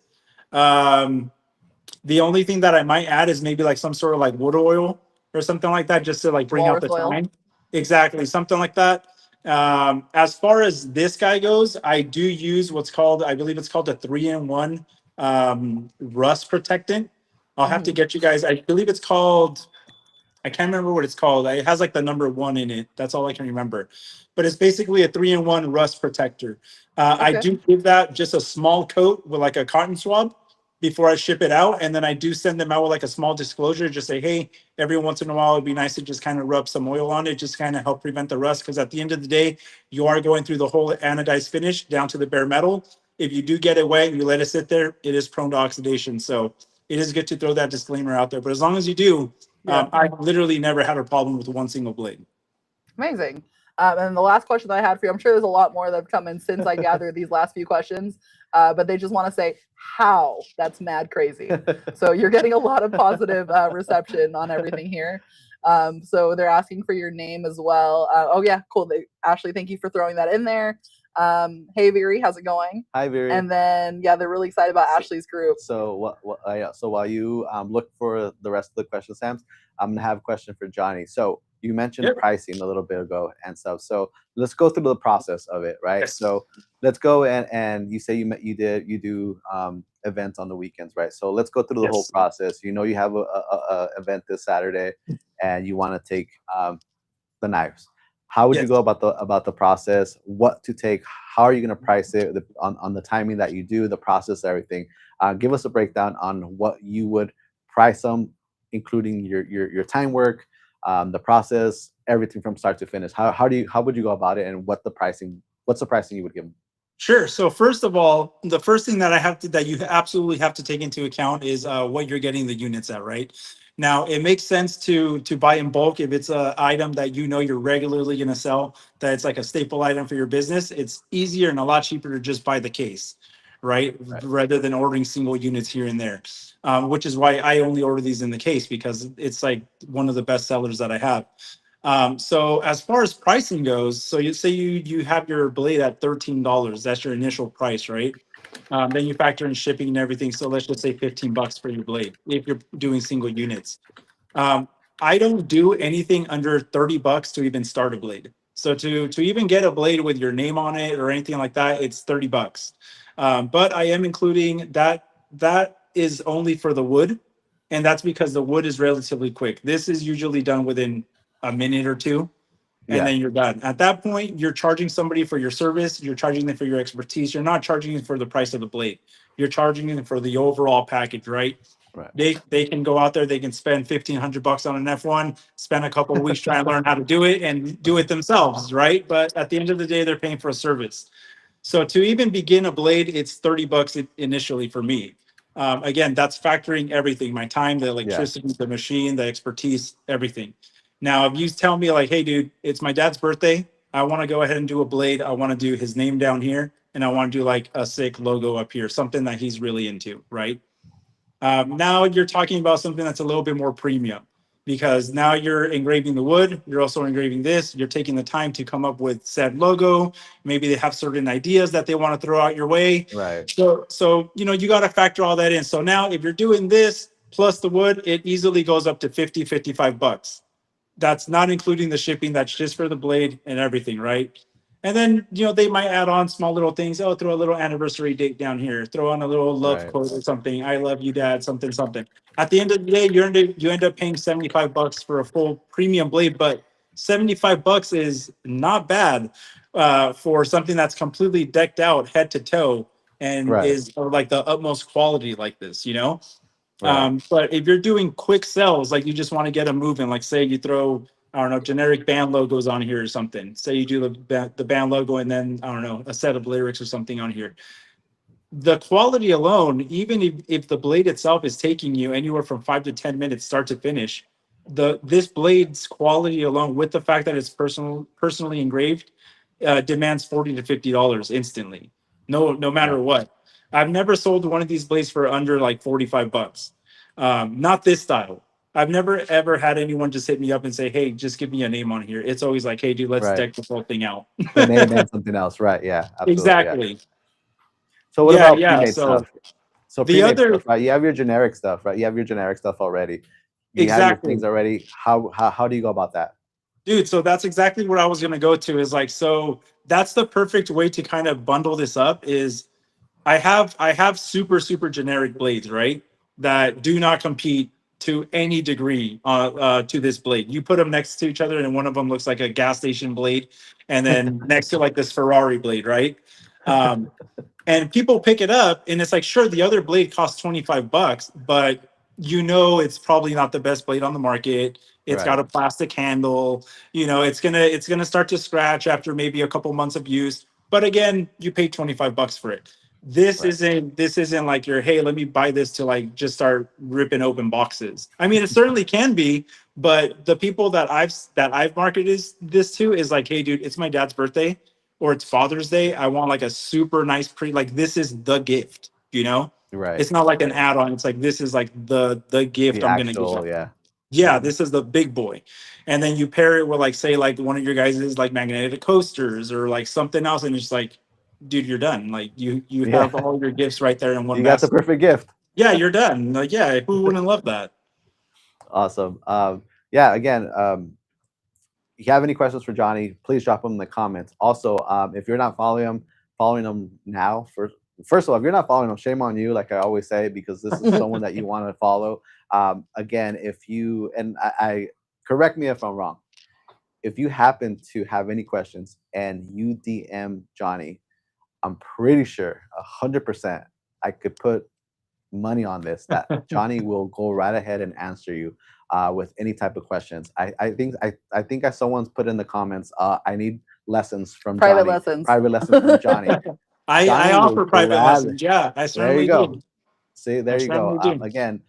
The only thing that I might add is maybe like some sort of like wood oil or something like that, just to like bring out Walrus the oil. shine. Exactly, something like that. As far as this guy goes, I do use what's called, I believe it's called a 3-in-1 rust protectant. I'll have to get you guys, I believe it's called, I can't remember what it's called. It has like the number 1 in it. That's all I can remember. But it's basically a 3-in-1 rust protector. I do give that just a small coat with like a cotton swab before I ship it out. And then I do send them out with like a small disclosure, just say, hey, every once in a while, it'd be nice to just kind of rub some oil on it, just kind of help prevent the rust. Because at the end of the day, you are going through the whole anodized finish down to the bare metal. If you do get it wet and you let it sit there, it is prone to oxidation. So it is good to throw that disclaimer out there. But as long as you do, I literally never had a problem with one single blade. Amazing. And the last question that I had for you, I'm sure there's a lot more that have come in since I gathered these last few questions, but they just want to say how. That's mad crazy. So you're getting a lot of positive reception on everything here. So they're asking for your name as well. Oh yeah, cool. Ashley, thank you for throwing that in there. Hey Viri, how's it going? Hi Viri. And then yeah, they're really excited about Ashley's group. So so while you look for the rest of the question, Sams, I'm gonna have a question for Johnny. So you mentioned pricing a little bit ago and stuff. So let's go through the process of it, right? Yes. So let's go and you say you do events on the weekends, right? So let's go through the whole process. You know, you have a event this Saturday, and you want to take the knives. How would you go about the process? What to take? How are you going to price it on the timing that you do, the process, everything? Give us a breakdown on what you would price them, including your time work, the process, everything from start to finish. How would you go about it, and what's the pricing you would give them? Sure. So first of all, the first thing that you absolutely have to take into account is what you're getting the units at, right? Now, it makes sense to buy in bulk if it's an item that you know you're regularly going to sell, that it's like a staple item for your business. It's easier and a lot cheaper to just buy the case, right? Rather than ordering single units here and there, which is why I only order these in the case, because it's like one of the best sellers that I have. So as far as pricing goes, so you say you have your blade at $13. That's your initial price, right? Then you factor in shipping and everything. So let's just say $15 for your blade if you're doing single units. I don't do anything under $30 to even start a blade. So to even get a blade with your name on it or anything like that, it's $30. But I am including that is only for the wood, and that's because the wood is relatively quick. This is usually done within a minute or two, and then you're done. At that point, you're charging somebody for your service. You're charging them for your expertise. You're not charging them for the price of the blade. You're charging them for the overall package, right? They can go out there. They can spend $1,500 on an F1, spend a couple of weeks trying to learn how to do it, and do it themselves, right? But at the end of the day, they're paying for a service. So to even begin a blade, it's $30 initially for me. Again, that's factoring everything: my time, the electricity, the machine, the expertise, everything. Now, if you tell me like, hey, dude, it's my dad's birthday, I want to go ahead and do a blade. I want to do his name down here, and I want to do like a sick logo up here, something that he's really into, right? Now you're talking about something that's a little bit more premium. because now you're engraving the wood, you're also engraving this, you're taking the time to come up with said logo. Maybe they have certain ideas that they want to throw out your way. Right. So you know, you got to factor all that in. So now if you're doing this plus the wood, it easily goes up to 50, $55. That's not including the shipping. That's just for the blade and everything, right? And then, you know, they might add on small little things. Oh, throw a little anniversary date down here. Throw on a little love Right. quote or something. I love you, Dad. Something, something. At the end of the day, you end up paying $75 for a full premium blade, but $75 is not bad for something that's completely decked out head to toe and Right. is of like the utmost quality like this, you know? Right. But if you're doing quick sells, like you just want to get them moving, like say you throw, I don't know, generic band logos on here or something. Say you do the band logo and then, I don't know, a set of lyrics or something on here. The quality alone, even if the blade itself is taking you anywhere from 5 to 10 minutes start to finish, this blade's quality alone, with the fact that it's personally engraved, demands $40 to $50 instantly. No matter Right. what. I've never sold one of these blades for under like $45. Not this style. I've never ever had anyone just hit me up and say, "Hey, just give me a name on here." It's always like, "Hey, dude, let's Right. deck the whole thing out." The name and something else. Right. Yeah. Absolutely. Yeah. Exactly. So what Yeah, about yeah. pre-made So stuff? So the pre-made other stuff, right? You have your generic stuff, right? You have your generic stuff already. You have your things exactly. already. How do you go about that? Dude, so that's exactly what I was going to go to is like, so that's the perfect way to kind of bundle this up is I have super generic blades, right? That do not compete to any degree to this blade. You put them next to each other and one of them looks like a gas station blade and then next to like this Ferrari blade, right? Um, and people pick it up and it's like, sure, the other blade costs $25, but you know it's probably not the best blade on the market. It's got Right. a plastic handle. You know, it's gonna start to scratch after maybe a couple months of use. But again, you pay $25 for it. This Right. isn't like your, hey, let me buy this to like just start ripping open boxes. I mean, it certainly can be, but the people that I've marketed this to is like, hey, dude, it's my dad's birthday or it's Father's Day. I want like a super nice like this is the gift, you know? Right. It's not like an Right. add-on. It's like this is like the gift The I'm gonna give actual. them. Yeah. Yeah, this is the big boy. And then you pair it with like say like one of your guys is like magnetic coasters or like something else, and it's like, dude, you're done. Like you Yeah. have all your gifts right there in one You got the basket. perfect gift. Yeah, you're done. Like, yeah, who wouldn't love that? Awesome. Yeah. Again, if you have any questions for Johnny, please drop them in the comments. Also, if you're not following him now. First of all, if you're not following him, shame on you. Like I always say, because this is someone that you want to follow. Again, if you and I correct me if I'm wrong. If you happen to have any questions and you DM Johnny, I'm pretty sure 100% I could put money on this that Johnny will go right ahead and answer you with any type of questions. I think as someone's put in the comments, I need lessons from Private Johnny, lessons. private lessons from Johnny. I Johnny will offer private gladly. lessons. Yeah, I There you certainly go. do. See, I there you go. certainly do. Again,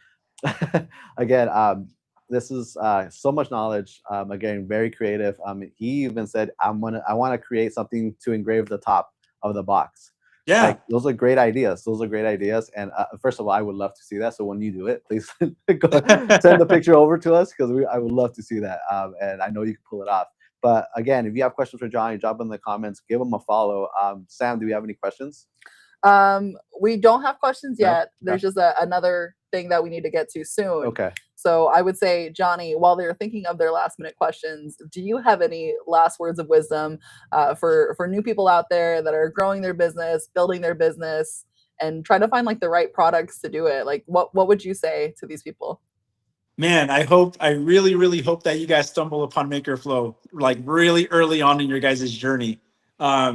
again, this is so much knowledge. Again, very creative. He even said, I want to create something to engrave the top of the box." Yeah. Like those are great ideas. Those are great ideas. And first of all, I would love to see that. So when you do it, please send the picture over to us because I would love to see that. And I know you can pull it off. But again, if you have questions for Johnny, drop them in the comments. Give him a follow. Sam, do we have any questions? We don't have questions No? yet. There's just another thing that we need to get to soon. Okay. So I would say, Johnny, while they're thinking of their last minute questions, do you have any last words of wisdom for new people out there that are growing their business, building their business, and trying to find like the right products to do it? Like, what would you say to these people? Man, I really hope that you guys stumble upon MakerFlo like really early on in your guys' journey.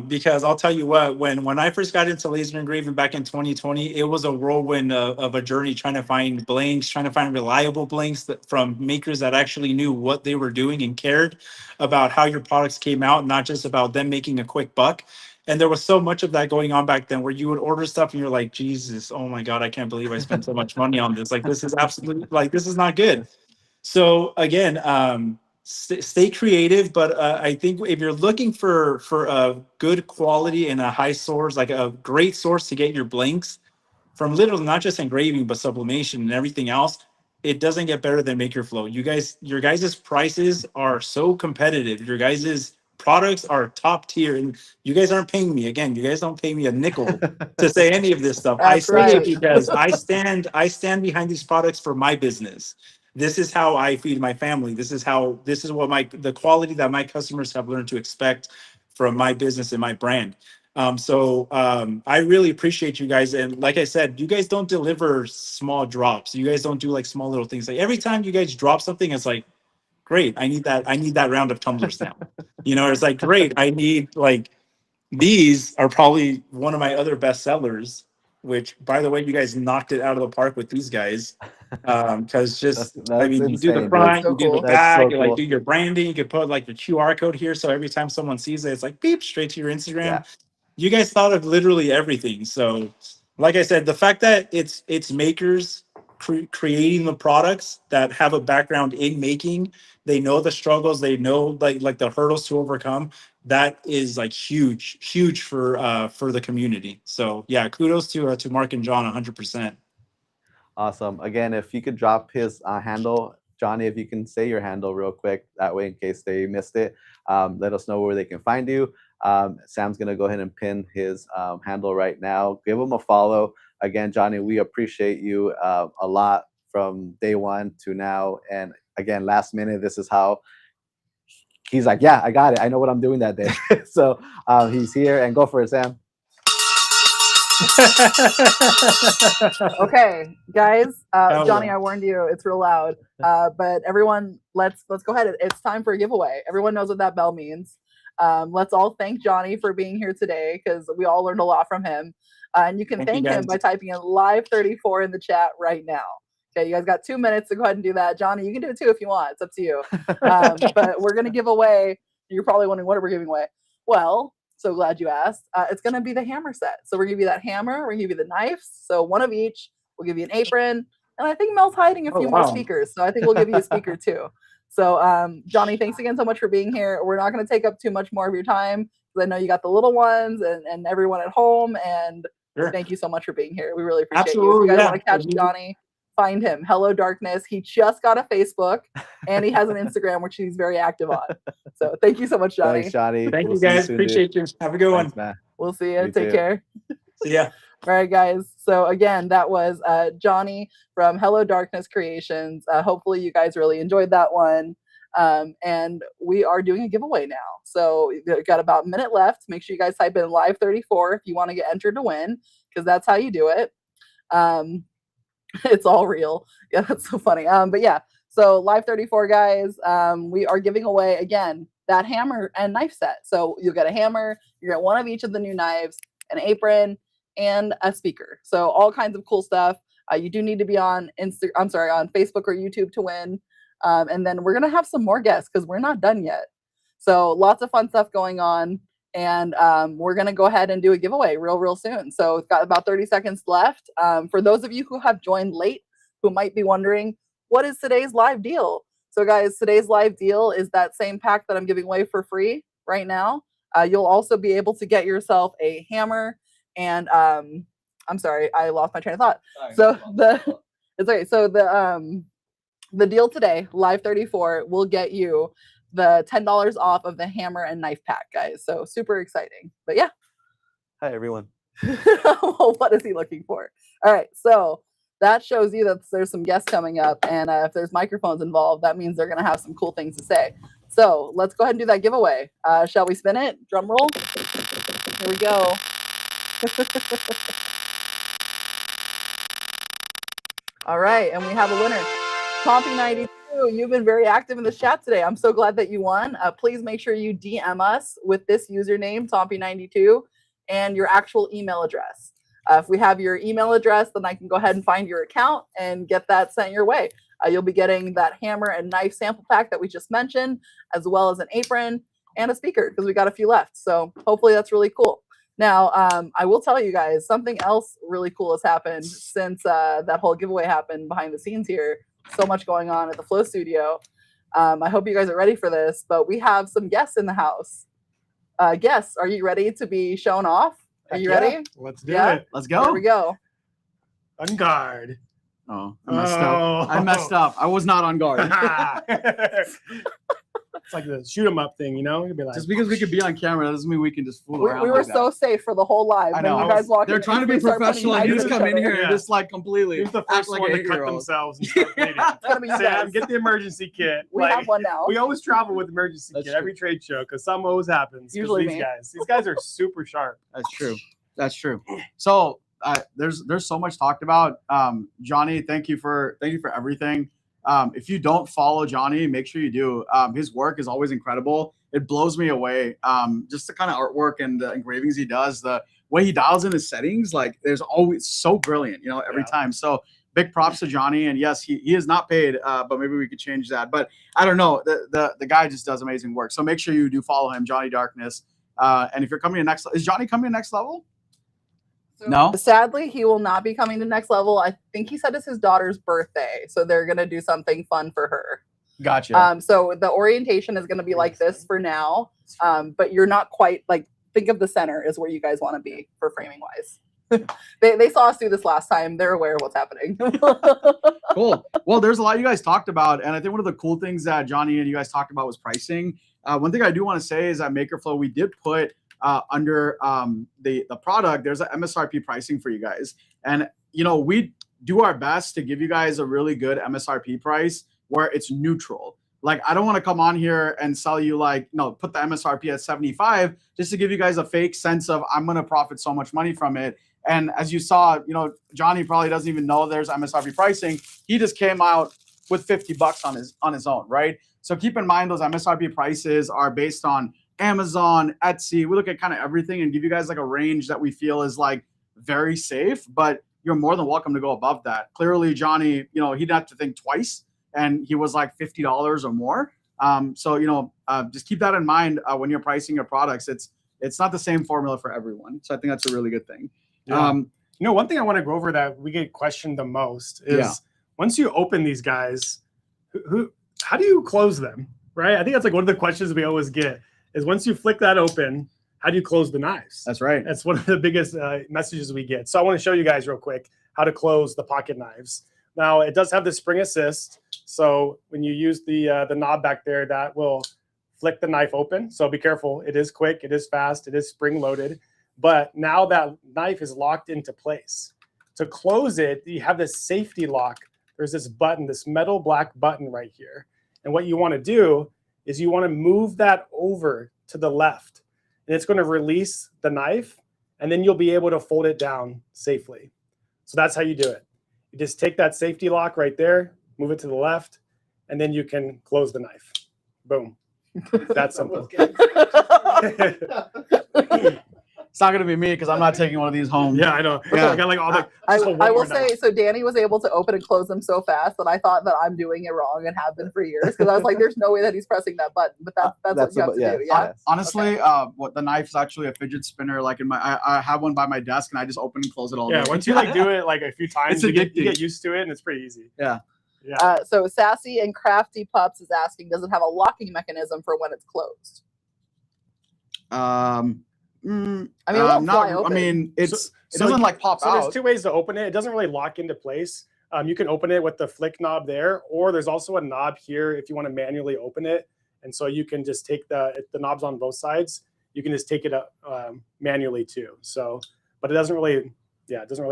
Because I'll tell you what, when I first got into laser engraving back in 2020, it was a whirlwind of a journey trying to find blanks, trying to find reliable blanks from makers that actually knew what they were doing and cared about how your products came out, not just about them making a quick buck. And there was so much of that going on back then where you would order stuff and you're like, Jesus, oh my God, I can't believe I spent so much money on this. Like, this is absolutely like, this is not good. So again, stay creative, but I think if you're looking for a good quality and a high source, like a great source to get your blanks from literally not just engraving, but sublimation and everything else, it doesn't get better than MakerFlo. Your guys' prices are so competitive. Your guys' products are top tier, and you guys aren't paying me. Again, you guys don't pay me a nickel to say any of this stuff. I That's say it right. because I stand behind these products for my business. This is how I feed my family. This is what the quality that my customers have learned to expect from my business and my brand. I really appreciate you guys. And like I said, you guys don't deliver small drops. You guys don't do like small little things. Like every time you guys drop something, it's like, great, I need that round of tumblers now. It's like, great, I need like these are probably one of my other best sellers, which by the way, you guys knocked it out of the park with these guys. Because I That's mean, you do the insane, dude. That's front, so you do the cool. That's back, so you like cool. do your branding, you could put like the QR code here. So every time someone sees it, it's like beep straight to your Yeah. Instagram. You guys thought of literally everything. So, like I said, the fact that it's makers creating the products that have a background in making, they know the struggles, they know like the hurdles to overcome. That is like huge for the community. So yeah, kudos to Mark and John, 100%. Awesome. Again, if you could drop his handle, Johnny, if you can say your handle real quick, that way in case they missed it, let us know where they can find you. Sam's going to go ahead and pin his handle right now. Give him a follow. Again, Johnny, we appreciate you a lot from day one to now. And again, last minute, this is how he's like, yeah, I got it. I know what I'm doing that day. So he's here, and go for it, Sam. Okay, guys. Hell Johnny, yeah. I warned you. It's real loud. But everyone, let's go ahead. It's time for a giveaway. Everyone knows what that bell means. Let's all thank Johnny for being here today because we all learned a lot from him. And you can Thank you, thank him guys. by typing in live 34 in the chat right now. Okay, you guys got 2 minutes to go ahead and do that. Johnny, you can do it too if you want. It's up to you. But we're gonna give away. You're probably wondering what are we giving away? Well, so glad you asked. It's going to be the hammer set. So we're going to give you that hammer. We're going to give you the knives. So one of each. We'll give you an apron. And I think Mel's hiding a few more speakers. So I think we'll give you a speaker too. So Johnny, thanks again so much for being here. We're not going to take up too much more of your time because I know you got the little ones and everyone at home. And Sure. Thank you so much for being here. We really appreciate you. Absolutely, If you guys yeah. want to catch Johnny, find him. Hello Darkness. He just got a Facebook and he has an Instagram, which he's very active on. So thank you so much, Johnny. Thanks, Johnny. Thank We'll you see guys. soon, Appreciate you. Have a good Thanks, one. man. We'll see you. You Take too. care. See ya. All right, guys. So again, that was Johnny from Hello Darkness Creations. Hopefully you guys really enjoyed that one. And we are doing a giveaway now. So we've got about a minute left. Make sure you guys type in live 34 if you want to get entered to win, because that's how you do it. It's all real. Yeah, that's so funny. But yeah, so live 34, guys, we are giving away, again, that hammer and knife set. So you'll get a hammer, you get one of each of the new knives, an apron, and a speaker. So all kinds of cool stuff. You do need to be on on Facebook or YouTube to win. And then we're gonna have some more guests because we're not done yet. So lots of fun stuff going on. And we're gonna go ahead and do a giveaway real soon. So we've got about 30 seconds left. For those of you who have joined late, who might be wondering, what is today's live deal? So guys, today's live deal is that same pack that I'm giving away for free right now. You'll also be able to get yourself a hammer and I'm sorry, I lost my train of thought. So it's okay. So the deal today, live 34, will get you the $10 off of the hammer and knife pack, guys. So super exciting. But yeah. Hi, everyone. Well, what is he looking for? All right. So that shows you that there's some guests coming up. And if there's microphones involved, that means they're going to have some cool things to say. So let's go ahead and do that giveaway. Shall we spin it? Drum roll. Here we go. All right. And we have a winner. Pompey92, you've been very active in the chat today. I'm so glad that you won. Please make sure you DM us with this username, Pompey92, and your actual email address. If we have your email address, then I can go ahead and find your account and get that sent your way. You'll be getting that hammer and knife sample pack that we just mentioned, as well as an apron and a speaker, because we got a few left. So hopefully that's really cool. Now, I will tell you guys, something else really cool has happened since that whole giveaway happened behind the scenes here. So much going on at the Flow Studio. I hope you guys are ready for this, but we have some guests in the house. Guests, are you ready to be shown off? Are you ready? Let's do it. Let's go. Here we go. On guard. Oh, I messed up. I messed up. I was not on guard. It's like the shoot 'em up thing, you know? You'd be like, Just because we could be on camera doesn't mean we can just fool We around. were like so that. safe for the whole live. I Then know. you guys walk They're in trying to and be we start professional, putting and you knives just in come each in other. here and just like completely who's the act first like one a to cut hero. themselves and start bleeding? It's gonna be you Sam, guys. get the emergency kit. We Like, have one now. we always travel with emergency That's kit true. every trade show because something always happens. 'Cause Usually these me. guys are super sharp. That's true. That's true. So there's so much talked about. Johnny, thank you for everything. If you don't follow Johnny, make sure you do. His work is always incredible. It blows me away. Just the kind of artwork and the engravings he does, the way he dials in his settings, like there's always so brilliant, you know, every time. So big props to Johnny. And yes, he is not paid, but maybe we could change that. But I don't know. The guy just does amazing work. So make sure you do follow him, Johnny Darkness. And if you're coming to next, is Johnny coming to next level? No? Sadly, he will not be coming to next level. I think he said it's his daughter's birthday, so they're gonna do something fun for her. Gotcha. So the orientation is gonna be like this for now, but you're not quite like. Think of the center is where you guys want to be for framing wise. they saw us do this last time. They're aware of what's happening. Cool. Well, there's a lot you guys talked about, and I think one of the cool things that Johnny and you guys talked about was pricing. One thing I do want to say is that MakerFlo, we did put under the product, there's an MSRP pricing for you guys, and you know we do our best to give you guys a really good MSRP price where it's neutral. Like I don't want to come on here and sell you like put the MSRP at 75 just to give you guys a fake sense of I'm gonna profit so much money from it. And as you saw, Johnny probably doesn't even know there's MSRP pricing. He just came out with $50 on his own, right? So keep in mind those MSRP prices are based on Amazon, Etsy. We look at kind of everything and give you guys like a range that we feel is like very safe, but you're more than welcome to go above that. Clearly, Johnny, he didn't have to think twice, and he was like $50 or more. So just keep that in mind when you're pricing your products. It's not the same formula for everyone. So I think that's a really good thing. Yeah. One thing I want to go over that we get questioned the most is once you open these guys, how do you close them? Right? I think that's like one of the questions we always get is once you flick that open, how do you close the knives? That's right. That's one of the biggest messages we get. So I want to show you guys real quick how to close the pocket knives. Now it does have the spring assist. So when you use the knob back there, that will flick the knife open. So be careful. It is quick. It is fast. It is spring loaded. But now that knife is locked into place. To close it, you have this safety lock. There's this button, this metal black button right here. And what you want to do is you want to move that over to the left. And it's going to release the knife, and then you'll be able to fold it down safely. So that's how you do it. You just take that safety lock right there, move it to the left, and then you can close the knife. Boom. That's simple. It's not going to be me because I'm not taking one of these home. Yeah, I know. Yeah. I got like all the. I will say, so Danny was able to open and close them so fast that I thought that I'm doing it wrong and have been for years because I was like, there's no way that he's pressing that button. But that's what you have to do. Yeah. Honestly, what the knife is actually a fidget spinner. Like I have one by my desk and I just open and close it all. Yeah, once you like do it like a few times, you get used to it and it's pretty easy. Yeah. Yeah. So Sassy and Crafty Pups is asking, does it have a locking mechanism for when it's closed? I mean, it won't fly open. I mean, it doesn't like pop out. There's two ways to open it. It doesn't really lock into place. You can open it with the flick knob there, or there's also a knob here if you want to manually open it. And so you can just take the knobs on both sides. You can just take it up manually too. So, but it doesn't really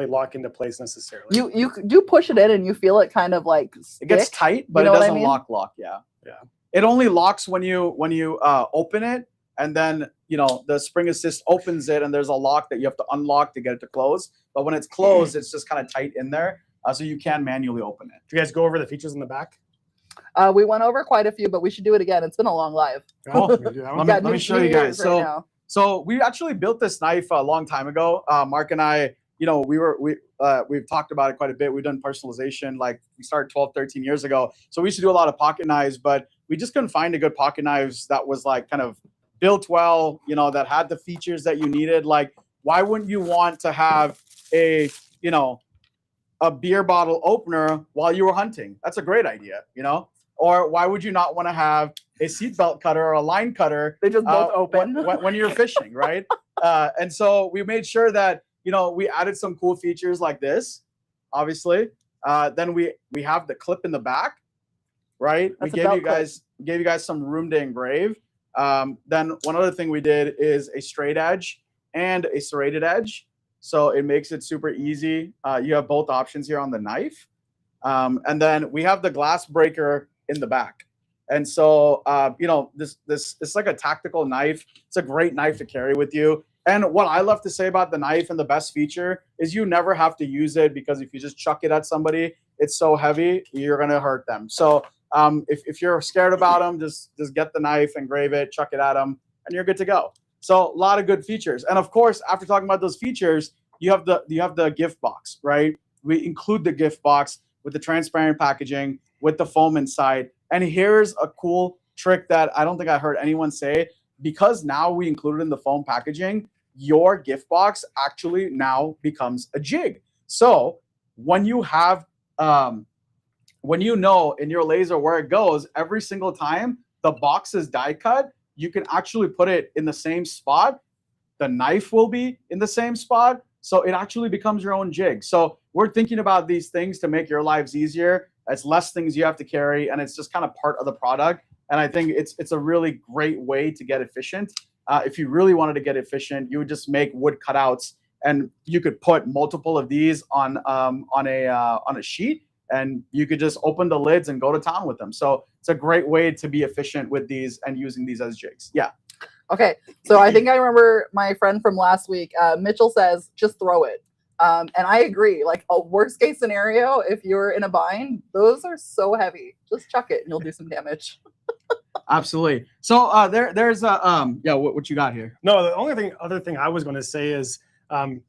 lock into place necessarily. You do push it in and you feel it kind of like stick. It gets tight, but it doesn't lock. Yeah. Yeah. It only locks when you open it. And then, the spring assist opens it and there's a lock that you have to unlock to get it to close. But when it's closed, it's just kind of tight in there. So you can manually open it. Do you guys go over the features in the back? We went over quite a few, but we should do it again. It's been a long live. Oh, let me show you guys. So we actually built this knife a long time ago. Mark and I, we've talked about it quite a bit. We've done personalization, like we started 12, 13 years ago. So we used to do a lot of pocket knives, but we just couldn't find a good pocket knives that was like kind of built well, that had the features that you needed. Like, why wouldn't you want to have a beer bottle opener while you were hunting? That's a great idea, Or why would you not want to have a seatbelt cutter or a line cutter? They just both open when you're fishing, right? And so we made sure that we added some cool features like this, obviously. Then we have the clip in the back, right? That's We a belt clip. gave you guys some room to engrave. Then one other thing we did is a straight edge and a serrated edge. So it makes it super easy. You have both options here on the knife. And then we have the glass breaker in the back. And so, you know, this it's like a tactical knife. It's a great knife to carry with you. And what I love to say about the knife and the best feature is you never have to use it, because if you just chuck it at somebody, it's so heavy, you're going to hurt them. So if you're scared about them, just get the knife, engrave it, chuck it at them, and you're good to go. So a lot of good features. And of course, after talking about those features, you have the gift box, right? We include the gift box with the transparent packaging, with the foam inside. And here's a cool trick that I don't think I heard anyone say. Because now we included in the foam packaging, your gift box actually now becomes a jig. So when you have, when you know in your laser where it goes, every single time the box is die cut, you can actually put it in the same spot. The knife will be in the same spot. So it actually becomes your own jig. So we're thinking about these things to make your lives easier. It's less things you have to carry, and it's just kind of part of the product. And I think it's a really great way to get efficient. If you really wanted to get efficient, you would just make wood cutouts, and you could put multiple of these on a sheet, and you could just open the lids and go to town with them. So it's a great way to be efficient with these and using these as jigs. Yeah. Okay, so I think I remember my friend from last week, Mitchell says, just throw it. And I agree. Like a worst case scenario, if you're in a bind, those are so heavy. Just chuck it and you'll do some damage. Absolutely. So there's yeah, what you got here? No, the other thing I was going to say is,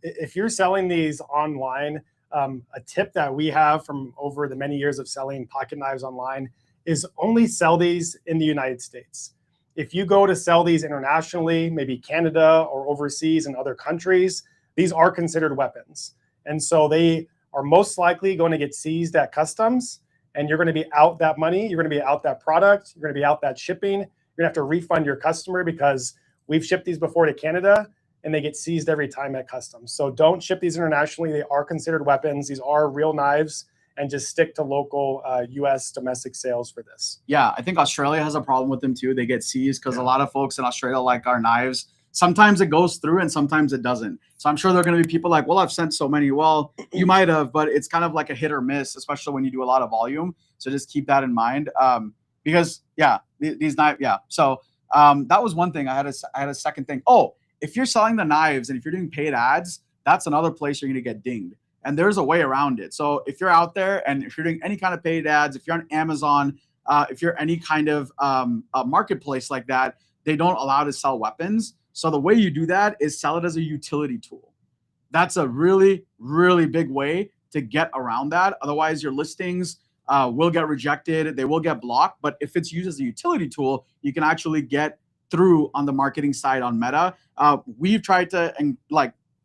if you're selling these online, a tip that we have from over the many years of selling pocket knives online is only sell these in the United States. If you go to sell these internationally, maybe Canada or overseas in other countries, these are considered weapons. And so they are most likely going to get seized at customs, and you're going to be out that money. You're going to be out that product. You're going to be out that shipping. You're going to have to refund your customer, because we've shipped these before to Canada and they get seized every time at customs. So don't ship these internationally. They are considered weapons. These are real knives, and just stick to local US domestic sales for this. Yeah, I think Australia has a problem with them too. They get seized because a lot of folks in Australia like our knives. Sometimes it goes through and sometimes it doesn't. So I'm sure there are going to be people like, well, I've sent so many. Well, you might have, but it's kind of like a hit or miss, especially when you do a lot of volume. So just keep that in mind. Because yeah, these knives, yeah. So that was one thing. I had a second thing. Oh, if you're selling the knives and if you're doing paid ads, that's another place you're going to get dinged. And there's a way around it. So if you're out there and if you're doing any kind of paid ads, if you're on Amazon, if you're any kind of a marketplace like that, they don't allow to sell weapons. So the way you do that is sell it as a utility tool. That's a really, really big way to get around that. Otherwise, your listings will get rejected. They will get blocked. But if it's used as a utility tool, you can actually get through on the marketing side on Meta. We've tried to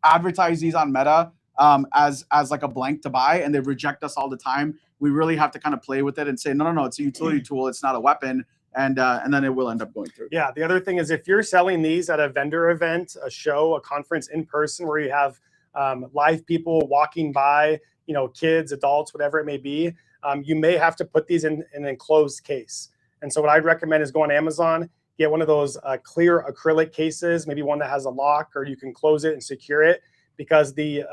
advertise these on Meta as like a blank to buy, and they reject us all the time. We really have to kind of play with it and say, no, it's a utility tool. It's not a weapon. And then it will end up going through. Yeah. The other thing is, if you're selling these at a vendor event, a show, a conference in person, where you have live people walking by, you know, kids, adults, whatever it may be, you may have to put these in an enclosed case. And so what I'd recommend is go on Amazon, get one of those clear acrylic cases, maybe one that has a lock, or you can close it and secure it, because the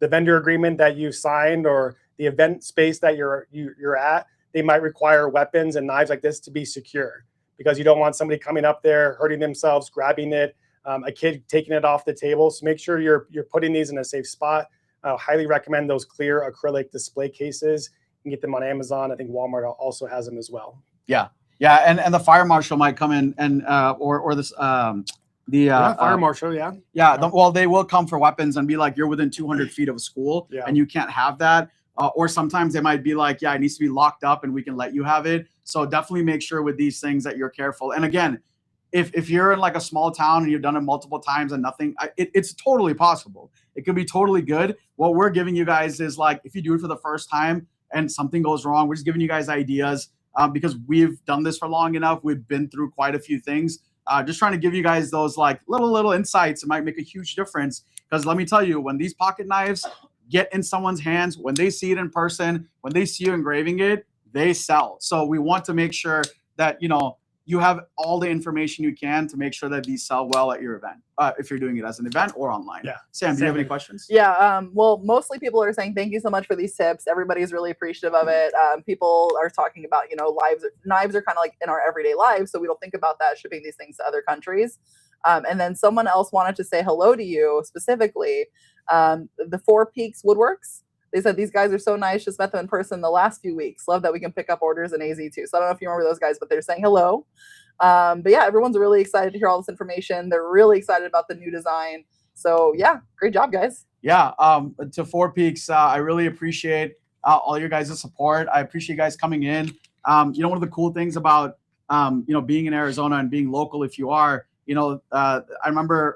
vendor agreement that you signed or the event space that you're at, they might require weapons and knives like this to be secure, because you don't want somebody coming up there, hurting themselves, grabbing it, a kid taking it off the table. So make sure you're putting these in a safe spot. I highly recommend those clear acrylic display cases. You can get them on Amazon. I think Walmart also has them as well. Yeah. Yeah. And the fire marshal might come in and or this fire marshal. Yeah. Well, they will come for weapons and be like, you're within 200 feet of a school and you can't have that. Or sometimes they might be like, yeah, it needs to be locked up and we can let you have it. So definitely make sure with these things that you're careful. And again, if you're in like a small town and you've done it multiple times and nothing, it's totally possible. It could be totally good. What we're giving you guys is like, if you do it for the first time and something goes wrong, we're just giving you guys ideas because we've done this for long enough. We've been through quite a few things. Just trying to give you guys those like little insights. It might make a huge difference, because let me tell you, when these pocket knives, get in someone's hands, when they see it in person, when they see you engraving it, they sell. So we want to make sure that, you know, you have all the information you can to make sure that these sell well at your event, if you're doing it as an event or online. Yeah. Sam, do you have any questions? Yeah. Well, mostly people are saying thank you so much for these tips. Everybody's really appreciative of it. People are talking about, you know, knives are kind of like in our everyday lives, so we don't think about that shipping these things to other countries. And then someone else wanted to say hello to you specifically. The Four Peaks Woodworks. They said these guys are so nice. Just met them in person the last few weeks. Love that we can pick up orders in AZ too. So I don't know if you remember those guys, but they're saying hello. But yeah, everyone's really excited to hear all this information. They're really excited about the new design. So yeah, great job, guys. Yeah. To Four Peaks, I really appreciate all your guys' support. I appreciate you guys coming in. You know, one of the cool things about you know, being in Arizona and being local, if you are, you know, I remember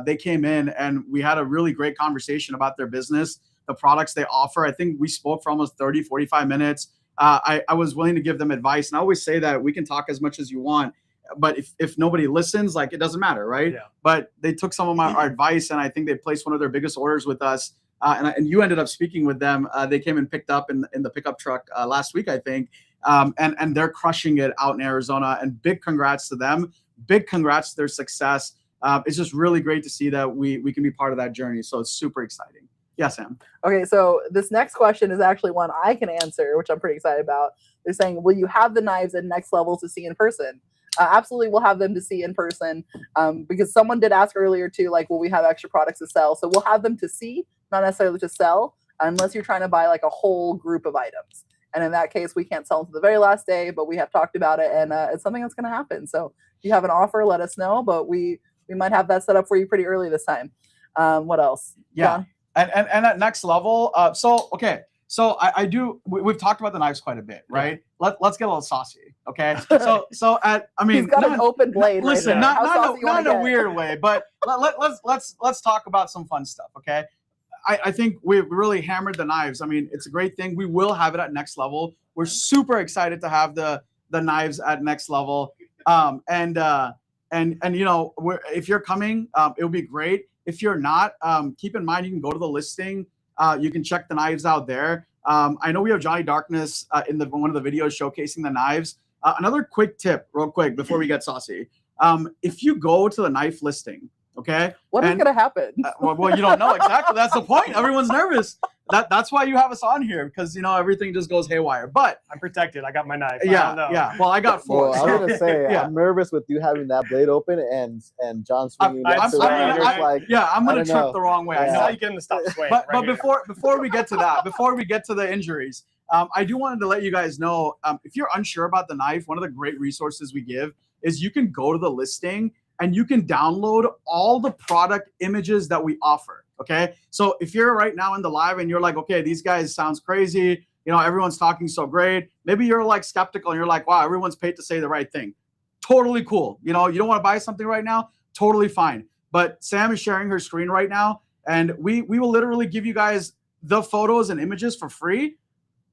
they came in and we had a really great conversation about their business, the products they offer. I think we spoke for almost 30, 45 minutes. I was willing to give them advice. And I always say that we can talk as much as you want, but if nobody listens, like, it doesn't matter, right? Yeah. But they took some of our advice, and I think they placed one of their biggest orders with us. And you ended up speaking with them. They came and picked up in the pickup truck last week, I think. And they're crushing it out in Arizona. And big congrats to them. Big congrats to their success. It's just really great to see that we can be part of that journey. So it's super exciting. Yeah, Sam. Okay, so this next question is actually one I can answer, which I'm pretty excited about. They're saying, will you have the knives at Next Level to see in person? Absolutely, we'll have them to see in person, because someone did ask earlier too, like, will we have extra products to sell? So we'll have them to see, not necessarily to sell, unless you're trying to buy like a whole group of items. And in that case, we can't sell until the very last day, but we have talked about it, and it's something that's going to happen. So if you have an offer, let us know, but we might have that set up for you pretty early this time. What else? Yeah. John? And at Next Level, so I do. We've talked about the knives quite a bit, right? Let's get a little saucy, okay? So I mean, He's got an open blade. Listen, right there. not in a weird way, but let's talk about some fun stuff, okay? I think we've really hammered the knives. I mean, it's a great thing. We will have it at Next Level. We're super excited to have the knives at Next Level. And you know, if you're coming, it would be great. If you're not, keep in mind you can go to the listing. You can check the knives out there. I know we have Johnny Darkness in one of the videos showcasing the knives. Another quick tip, real quick, before we get saucy. If you go to the knife listing, okay? What is going to happen? Well, you don't know exactly. That's the point. Everyone's nervous. That's why you have us on here, because, you know, everything just goes haywire. But I'm protected. I got my knife. Yeah. Well, I got four. Well, I was gonna say, Yeah. I'm nervous with you having that blade open and John swinging I'm next to it. sorry. I'm just like, I'm I gonna don't trip know. the wrong way. I Yeah. know. How you get him to stop swaying? But right here. before we get to that, before we get to the injuries, I do wanted to let you guys know, if you're unsure about the knife, one of the great resources we give is you can go to the listing and you can download all the product images that we offer. Okay, so if you're right now in the live and you're like, okay, these guys sounds crazy, you know, everyone's talking so great. Maybe you're like skeptical and you're like, wow, everyone's paid to say the right thing. Totally cool. You know, you don't want to buy something right now, totally fine. But Sam is sharing her screen right now, and we will literally give you guys the photos and images for free.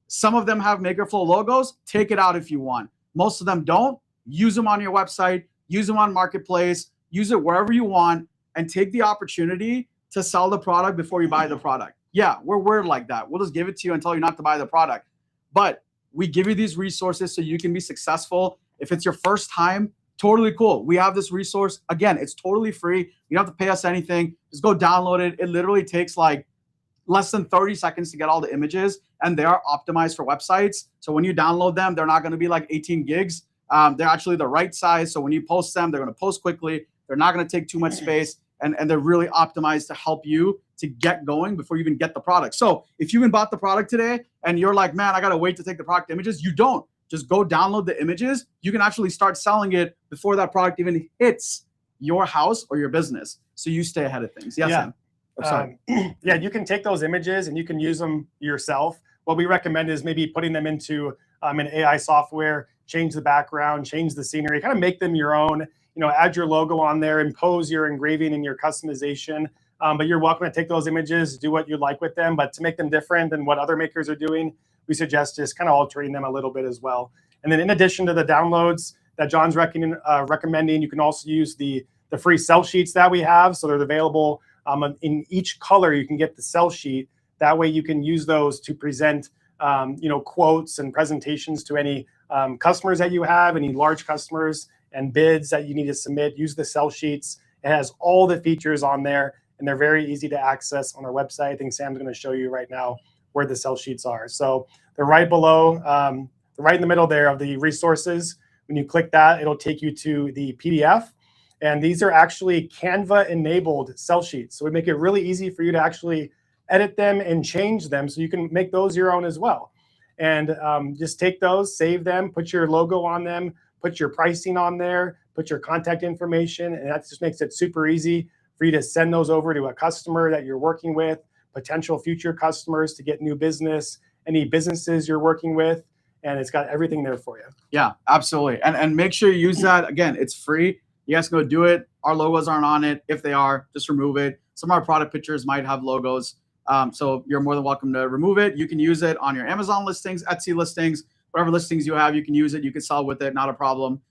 Some of them have MakerFlo logos. Take it out if you want. Most of them don't. Use them on your website. Use them on Marketplace. Use it wherever you want, and take the opportunity to sell the product before you buy the product. Yeah, we're weird like that. We'll just give it to you and tell you not to buy the product. But we give you these resources so you can be successful. If it's your first time, totally cool. We have this resource. Again, it's totally free. You don't have to pay us anything. Just go download it. It literally takes like less than 30 seconds to get all the images, and they are optimized for websites. So when you download them, they're not going to be like 18 gigs. They're actually the right size. So when you post them, they're going to post quickly. They're not going to take too much space. And they're really optimized to help you to get going before you even get the product. So if you even bought the product today and you're like, man, I got to wait to take the product images, you don't. Just go download the images. You can actually start selling it before that product even hits your house or your business. So you stay ahead of things. Yes, Yeah. Sam. I'm sorry. Yeah, you can take those images and you can use them yourself. What we recommend is maybe putting them into an AI software, change the background, change the scenery, kind of make them your own. You know, add your logo on there, impose your engraving and your customization. But you're welcome to take those images, do what you like with them. But to make them different than what other makers are doing, we suggest just kind of altering them a little bit as well. And then in addition to the downloads that John's recommending, you can also use the free sell sheets that we have. So they're available in each color. You can get the sell sheet That way you can use those to present quotes and presentations to any customers that you have, any large customers, and bids that you need to submit. Use the sell sheets. It has all the features on there, and they're very easy to access on our website. I think Sam's going to show you right now where the sell sheets are. So they're right below, right in the middle there of the resources. When you click that, it'll take you to the PDF. And these are actually Canva-enabled sell sheets. So we make it really easy for you to actually edit them and change them so you can make those your own as well. And just take those, save them, put your logo on them, put your pricing on there, put your contact information, and that just makes it super easy for you to send those over to a customer that you're working with, potential future customers to get new business, any businesses you're working with, and it's got everything there for you. Yeah, absolutely. And make sure you use that. Again, it's free. You guys can go do it. Our logos aren't on it. If they are, just remove it. Some of our product pictures might have logos. So you're more than welcome to remove it. You can use it on your Amazon listings, Etsy listings, whatever listings you have, you can use it. You can sell with it, not a problem.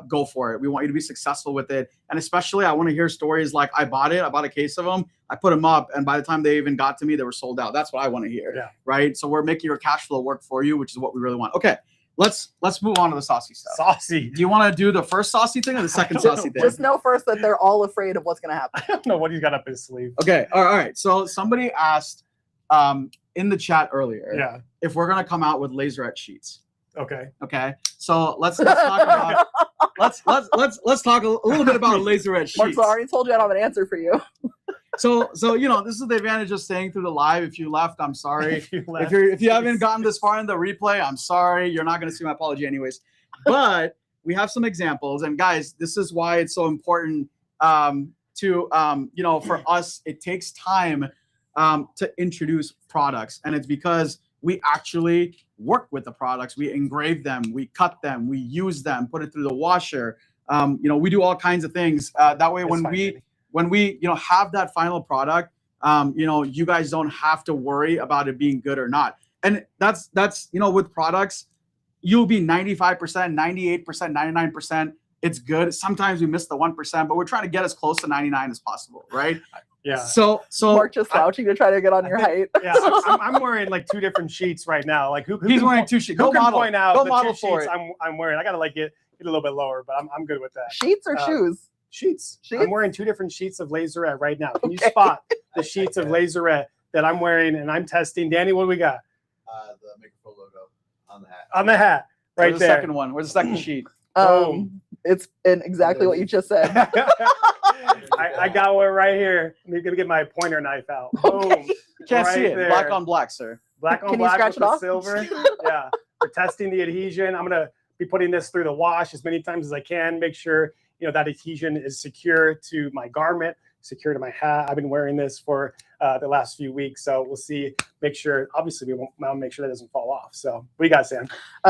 Go for it. We want you to be successful with it. And especially, I want to hear stories like, I bought a case of them, I put them up, and by the time they even got to me, they were sold out. That's what I want to hear. Yeah. Right? So we're making your cash flow work for you, which is what we really want. Okay, let's move on to the saucy stuff. Saucy. Do you want to do the first saucy thing or the second saucy thing? Just know first that they're all afraid of what's going to happen. I don't know what he's got up his sleeve. Okay, all right. So somebody asked in the chat earlier if we're going to come out with laserette sheets. Okay. Okay. So let's talk about let's talk a little bit about laserette sheets. Mark, I already told you I don't have an answer for you. So this is the advantage of staying through the live. If you left, I'm sorry. If you haven't gotten this far in the replay, I'm sorry. You're not going to see my apology anyways. But we have some examples, and guys, this is why it's so important for us. It takes time to introduce products, and it's because we actually work with the products. We engrave them, we cut them, we use them, put it through the washer. We do all kinds of things. That way, when we have that final product, you guys don't have to worry about it being good or not. And that's with products, you'll be 95%, 98%, 99%. It's good. Sometimes we miss the 1%, but we're trying to get as close to 99 as possible, right? Yeah. So Mark just slouching to try to get on your height. Yeah, I'm wearing like 2 different sheets right now. Like he's wearing 2 sheets. Go model. Point out go the model 2 for sheets it. I'm wearing. I gotta get a little bit lower, but I'm good with that. Sheets or shoes? Sheets. I'm wearing 2 different sheets of laserette right now. Can you Okay. spot the sheets of laserette that I'm wearing and I'm testing? Danny, what do we got? The MakerFlo logo on the hat. On the hat, right Where's there. the second one? Where's the second sheet? It's in exactly what you just said. I got one right here. I'm gonna get my pointer knife out. Boom. You can't see it. there. Black on black, sir. Black on Can you black scratch with it the off? silver. Yeah. We're testing the adhesion. I'm gonna be putting this through the wash as many times as I can. Make sure that adhesion is secure to my garment, secure to my hat. I've been wearing this for the last few weeks, so we'll see. Make sure, obviously, we want to make sure that doesn't fall off. So, what do you got, Sam?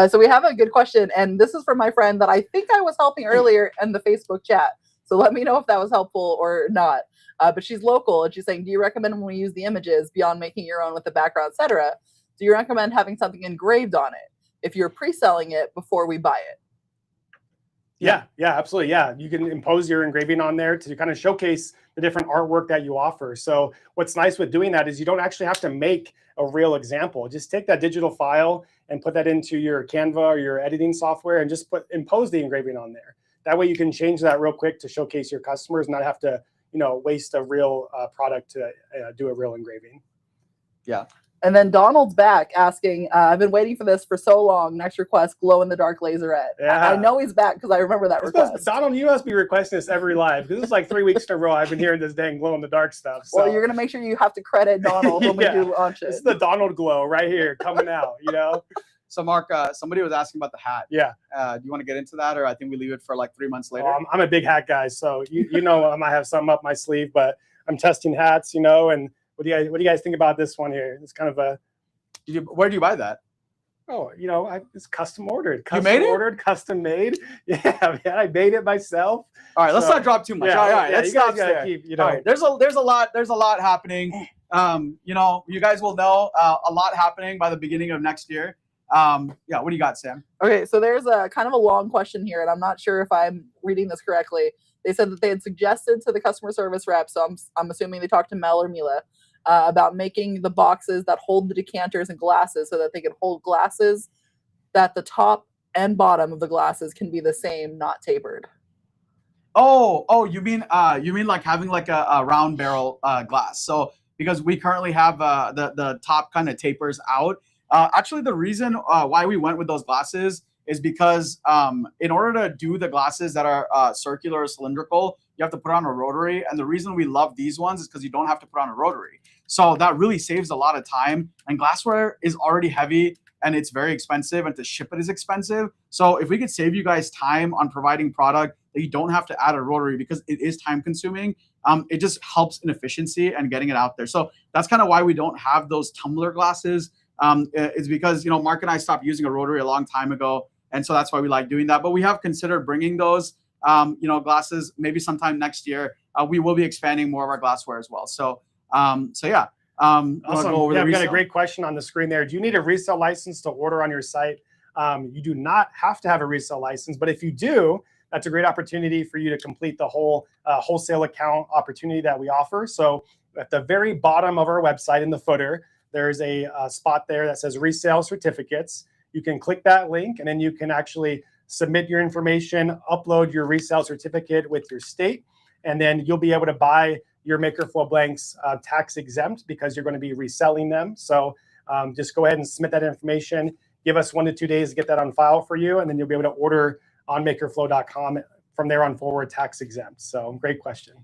So we have a good question, and this is from my friend that I think I was helping earlier in the Facebook chat. So let me know if that was helpful or not. But she's local, and she's saying, do you recommend when we use the images, beyond making your own with the background, etc., do you recommend having something engraved on it if you're pre-selling it before we buy it? Yeah, absolutely. Yeah, you can impose your engraving on there to kind of showcase the different artwork that you offer. So what's nice with doing that is you don't actually have to make a real example. Just take that digital file and put that into your Canva or your editing software and just impose the engraving on there. That way you can change that real quick to showcase your customers, not have to waste a real product to do a real engraving. Yeah. And then Donald's back asking, I've been waiting for this for so long. Next request, glow-in-the-dark laserette. Yeah. I know he's back because I remember that request. Donald, you must be requesting this every live because this is like 3 weeks in a row I've been hearing this dang glow-in-the-dark stuff. So. Well, you're going to make sure you have to credit Donald when we do launch it. This is the Donald glow right here coming out, So, Mark, somebody was asking about the hat. Yeah. Do you want to get into that, or I think we leave it for like 3 months later? I'm a big hat guy, so I might have something up my sleeve, but I'm testing hats, and what do you guys think about this one here? It's kind of a. Where do you buy that? Oh, it's custom ordered. You made it? Ordered, custom made. Yeah, man, I made it myself. All right, let's not drop too much. Yeah, all right, let's stop there. Keep, All right, there's a lot happening. You guys will know a lot happening by the beginning of next year. What do you got, Sam? Okay, so there's a kind of a long question here, and I'm not sure if I'm reading this correctly. They said that they had suggested to the customer service rep, so I'm assuming they talked to Mel or Mila, about making the boxes that hold the decanters and glasses so that they can hold glasses that the top and bottom of the glasses can be the same, not tapered. Oh, you mean like having like a round barrel glass. So because we currently have the top kind of tapers out. Actually, the reason why we went with those glasses is because in order to do the glasses that are circular or cylindrical, you have to put on a rotary. And the reason we love these ones is because you don't have to put on a rotary. So that really saves a lot of time. And glassware is already heavy and it's very expensive, and to ship it is expensive. So if we could save you guys time on providing product that you don't have to add a rotary because it is time consuming, it just helps in efficiency and getting it out there. So that's kind of why we don't have those tumbler glasses. It's because, you know, Mark and I stopped using a rotary a long time ago. And so that's why we like doing that. But we have considered bringing those, you know, glasses maybe sometime next year. We will be expanding more of our glassware as well. So, yeah. Awesome. Yeah, we've got a great question on the screen there. Do you need a resale license to order on your site? You do not have to have a resale license, but if you do, that's a great opportunity for you to complete the whole wholesale account opportunity that we offer. So at the very bottom of our website in the footer, there's a spot there that says resale certificates. You can click that link and then you can actually submit your information, upload your resale certificate with your state, and then you'll be able to buy your MakerFlo blanks tax exempt because you're going to be reselling them. So just go ahead and submit that information. Give us 1 to 2 days to get that on file for you, and then you'll be able to order on MakerFlo.com from there on forward tax exempt. So great question.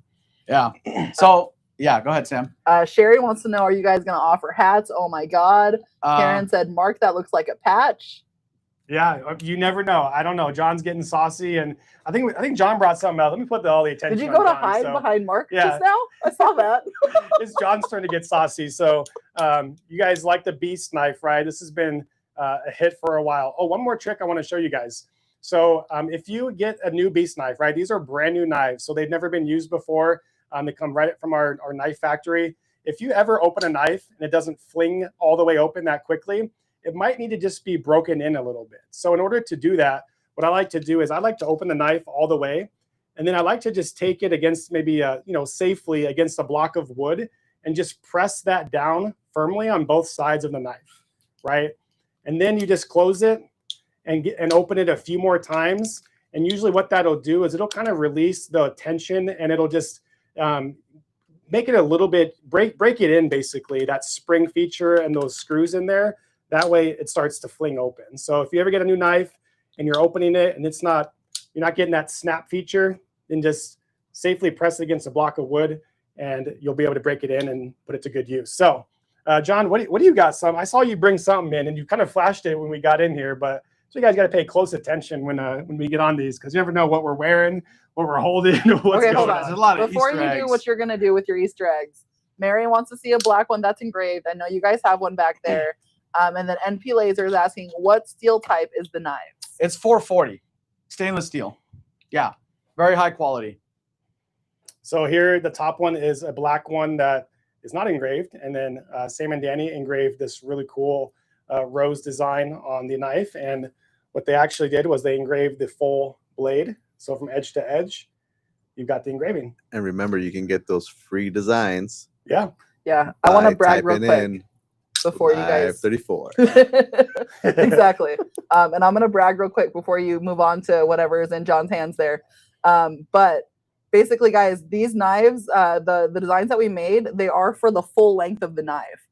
Yeah. So yeah, go ahead, Sam. Sherry wants to know, are you guys going to offer hats? Oh my God. Karen said, Mark, that looks like a patch. Yeah, you never know. I don't know. John's getting saucy, and I think John brought something out. Let me put all the attention. Did you go to John, hide behind Mark just now? I saw that. It's John's turn to get saucy. So you guys like the Beast knife, right? This has been a hit for a while. Oh, one more trick I want to show you guys. So if you get a new Beast knife, right? These are brand new knives, so they've never been used before. They come right from our knife factory. If you ever open a knife and it doesn't fling all the way open that quickly, it might need to just be broken in a little bit. So in order to do that, what I like to do is I like to open the knife all the way, and then I like to just take it against maybe safely against a block of wood and just press that down firmly on both sides of the knife, right? And then you just close it and open it a few more times. And usually what that'll do is it'll kind of release the tension, and it'll just make it a little bit, break it in basically, that spring feature and those screws in there. That way it starts to fling open. So if you ever get a new knife and you're opening it and you're not getting that snap feature, then just safely press it against a block of wood and you'll be able to break it in and put it to good use. So John, what do you got? I saw you bring something in and you kind of flashed it when we got in here, but so you guys got to pay close attention when we get on these, because you never know what we're wearing, what we're holding, what's going on. There's a lot of Before Easter you eggs. do what you're going to do with your Easter eggs, Mary wants to see a black one that's engraved. I know you guys have one back there. And then NP Laser is asking, what steel type is the knives? It's 440 stainless steel. Yeah, very high quality. So here, the top one is a black one that is not engraved. And then Sam and Danny engraved this really cool rose design on the knife. And what they actually did was they engraved the full blade. So from edge to edge, you've got the engraving. And remember, you can get those free designs. Yeah. Yeah. I want to brag real quick in before you guys. 34. Exactly. And I'm going to brag real quick before you move on to whatever is in John's hands there. But basically, guys, these knives, the designs that we made, they are for the full length of the knife.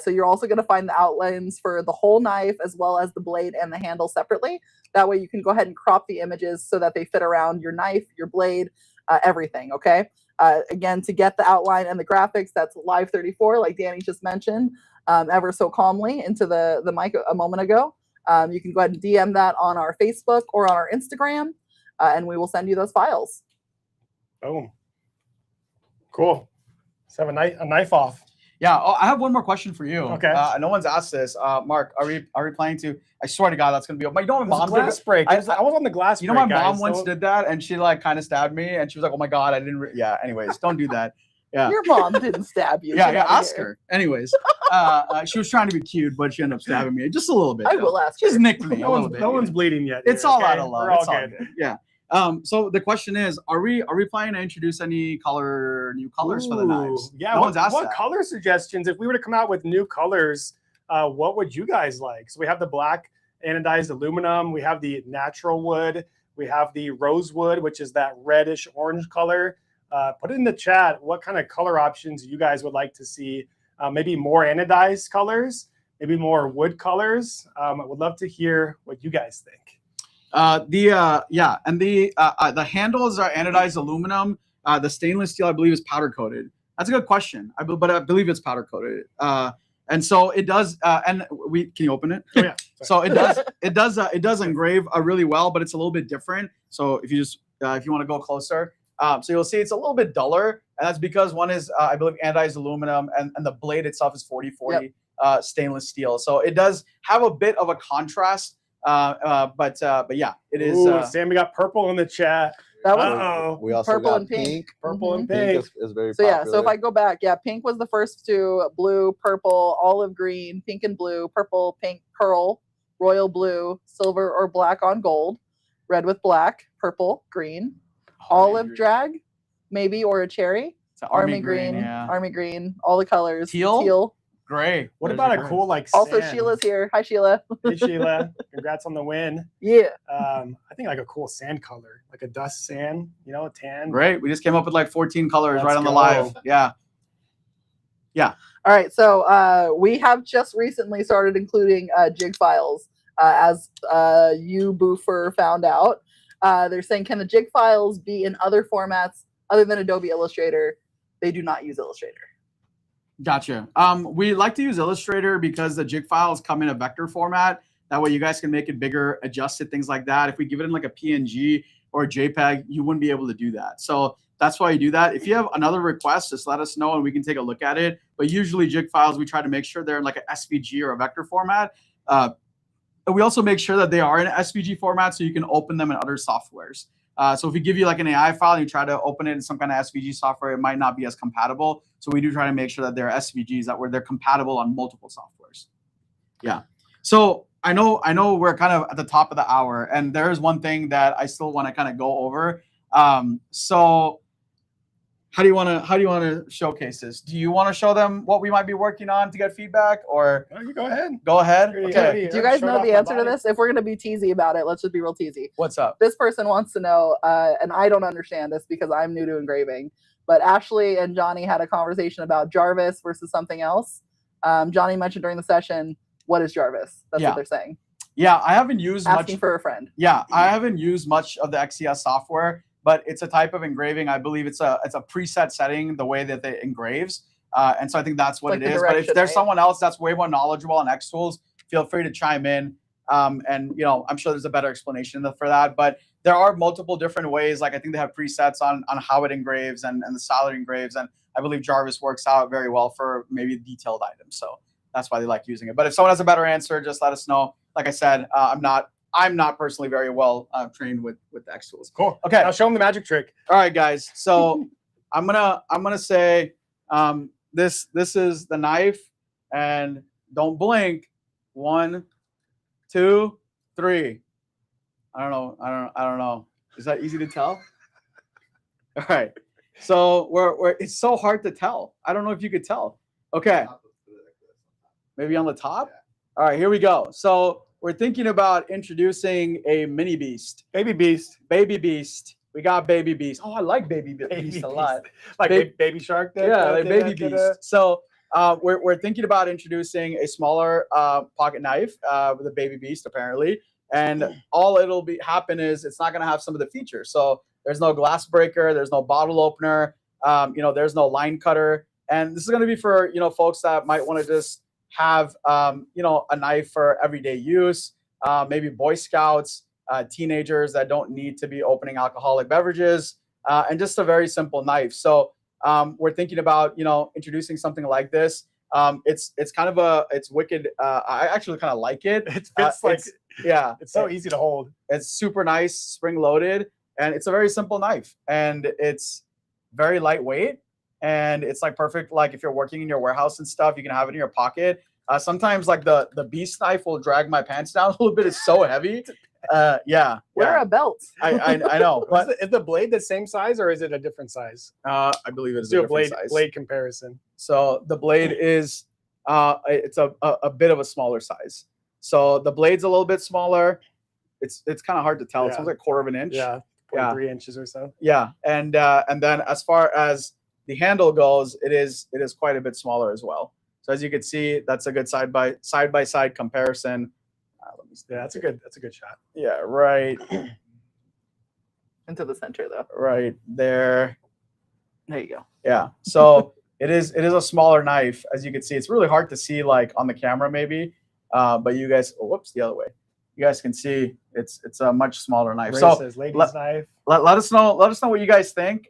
So you're also going to find the outlines for the whole knife as well as the blade and the handle separately. That way you can go ahead and crop the images so that they fit around your knife, your blade, everything, okay? Again, to get the outline and the graphics, that's Live 34, like Danny just mentioned, ever so calmly into the mic a moment ago. You can go ahead and DM that on our Facebook or on our Instagram, and we will send you those files. Oh, cool. Let's have a knife off. Yeah. Oh, I have one more question for you. Okay. No one's asked this. Mark, are we planning to? I swear to God, that's gonna be. But you know, my mom glass did. break. I was on the glass. You know, break, my mom guys. once did that, and she like kind of stabbed me, and she was like, "Oh my God, I didn't." Yeah. Anyways, don't do that. Yeah. Your mom didn't stab you. Yeah. Get Yeah. outta Ask here. her. Anyways, she was trying to be cute, but she ended up stabbing me just a little bit. I though. will ask Just her. nicked me No a little one's, bit. no one's bleeding yet. It's here, all okay? out of love. We're all It's all good. good. Yeah. So the question is, are we planning to introduce any new colors for the knives? Yeah, No one's asked what that. color suggestions? If we were to come out with new colors, what would you guys like? So we have the black anodized aluminum, we have the natural wood, we have the rosewood, which is that reddish orange color. Put it in the chat what kind of color options you guys would like to see. Maybe more anodized colors, maybe more wood colors. I would love to hear what you guys think. The handles are anodized aluminum. The stainless steel, I believe, is powder coated. That's a good question. But I believe it's powder coated. And so it does. Can you open it? Oh, yeah. So it does engrave really well, but it's a little bit different. So if you want to go closer, so you'll see it's a little bit duller, and that's because one is I believe anodized aluminum, and the blade itself is 4040 stainless steel. So it does have a bit of a contrast. But yeah, it is. Ooh, Sam, we got purple in the chat. That was We also purple got and pink. Purple and Pink pink. is very So popular. yeah, so if I go back, pink was the first two: blue, purple, olive green, pink and blue, purple, pink, pearl, royal blue, silver or black on gold, red with black, purple, green, olive drag, maybe, or a cherry, It's an army green, yeah. army green, all the colors, Teal? Gray. What Those about are a good. cool like Also, sand? Sheila's here. Hi, Sheila. Hey Sheila, congrats on the win. Yeah. I think like a cool sand color, like a dust sand, tan. Great. We just came up with like 14 colors Let's right on the go. live. Yeah. All right, so we have just recently started including jig files, as you Boofer found out. They're saying, can the jig files be in other formats other than Adobe Illustrator? They do not use Illustrator. Gotcha. We like to use Illustrator because the jig files come in a vector format. That way you guys can make it bigger, adjust it, things like that. If we give it in like a PNG or a JPEG, you wouldn't be able to do that. So that's why you do that. If you have another request, just let us know and we can take a look at it. But usually jig files, we try to make sure they're in like an SVG or a vector format. And we also make sure that they are in an SVG format so you can open them in other softwares. So if we give you like an AI file and you try to open it in some kind of SVG software, it might not be as compatible. So we do try to make sure that they're SVGs, that they're compatible on multiple softwares. Yeah. So I know we're kind of at the top of the hour, and there is one thing that I still want to kind of go over. So how do you want to showcase this? Do you want to show them what we might be working on to get feedback, or No, you go ahead. go ahead? Already- Okay. already- Do you guys showed know off the my answer to body. this? If we're going to be teasy about it, let's just be real teasy. What's up? This person wants to know, and I don't understand this because I'm new to engraving, but Ashley and Johnny had a conversation about Jarvis versus something else. Johnny mentioned during the session, what is Jarvis? That's Yeah. what they're saying. Yeah, I haven't used Asking much. for a friend. Yeah, I haven't used much of the XCS software, but it's a type of engraving. I believe it's a preset setting, the way that it engraves. And so I think that's what Like it the is. But if direction, there's right? someone else that's way more knowledgeable on X tools, feel free to chime in. And I'm sure there's a better explanation for that. But there are multiple different ways. Like I think they have presets on how it engraves and the style it engraves. And I believe Jarvis works out very well for maybe detailed items. So that's why they like using it. But if someone has a better answer, just let us know. Like I said, I'm not personally very well trained with the X tools. Cool. Okay. Now show them the magic trick. All right, guys. So I'm gonna say this is the knife, and don't blink. 1, 2, 3. I don't know. Is that easy to tell? All right. So we're it's so hard to tell. I don't know if you could tell. Okay. Maybe on the top. All right. Here we go. So we're thinking about introducing a mini beast. Baby beast. Baby beast. We got baby beast. Oh, I like baby Baby beast beast. a lot. Like Ba- baby shark. Yeah, like baby beast. So we're thinking about introducing a smaller pocket knife with a baby beast apparently, and all it'll be happen is it's not going to have some of the features. So there's no glass breaker, there's no bottle opener, there's no line cutter, and this is going to be for folks that might want to just have a knife for everyday use, maybe Boy Scouts, teenagers that don't need to be opening alcoholic beverages, and just a very simple knife. So we're thinking about introducing something like this. It's kind of it's wicked. I actually kind of like it. It fits it's so easy to hold. It's super nice, spring loaded, and it's a very simple knife, and it's very lightweight, and it's like perfect. Like if you're working in your warehouse and stuff, you can have it in your pocket. Sometimes like the beast knife will drag my pants down a little bit. It's so heavy, Yeah. Wear yeah. a belt. I know, but Is the blade the same size or is it a different size? I believe it Let's is do a a blade different size. blade comparison. So the blade is it's a bit of a smaller size. So the blade's a little bit smaller. It's kind of hard to tell. It's Yeah. like a quarter of an inch. Yeah, Yeah. 0.3 inches or so. Yeah, and then as far as the handle goes, it is quite a bit smaller as well. So as you can see, that's a good side by side comparison. Let me see. Yeah, that's a good shot. Yeah, right Into the center though. right there. There you go. Yeah. So it is a smaller knife, as you can see. It's really hard to see like on the camera maybe, but you guys. Oh, whoops, the other way. You guys can see it's a much smaller knife. Ray So says ladies' knife. let us know what you guys think.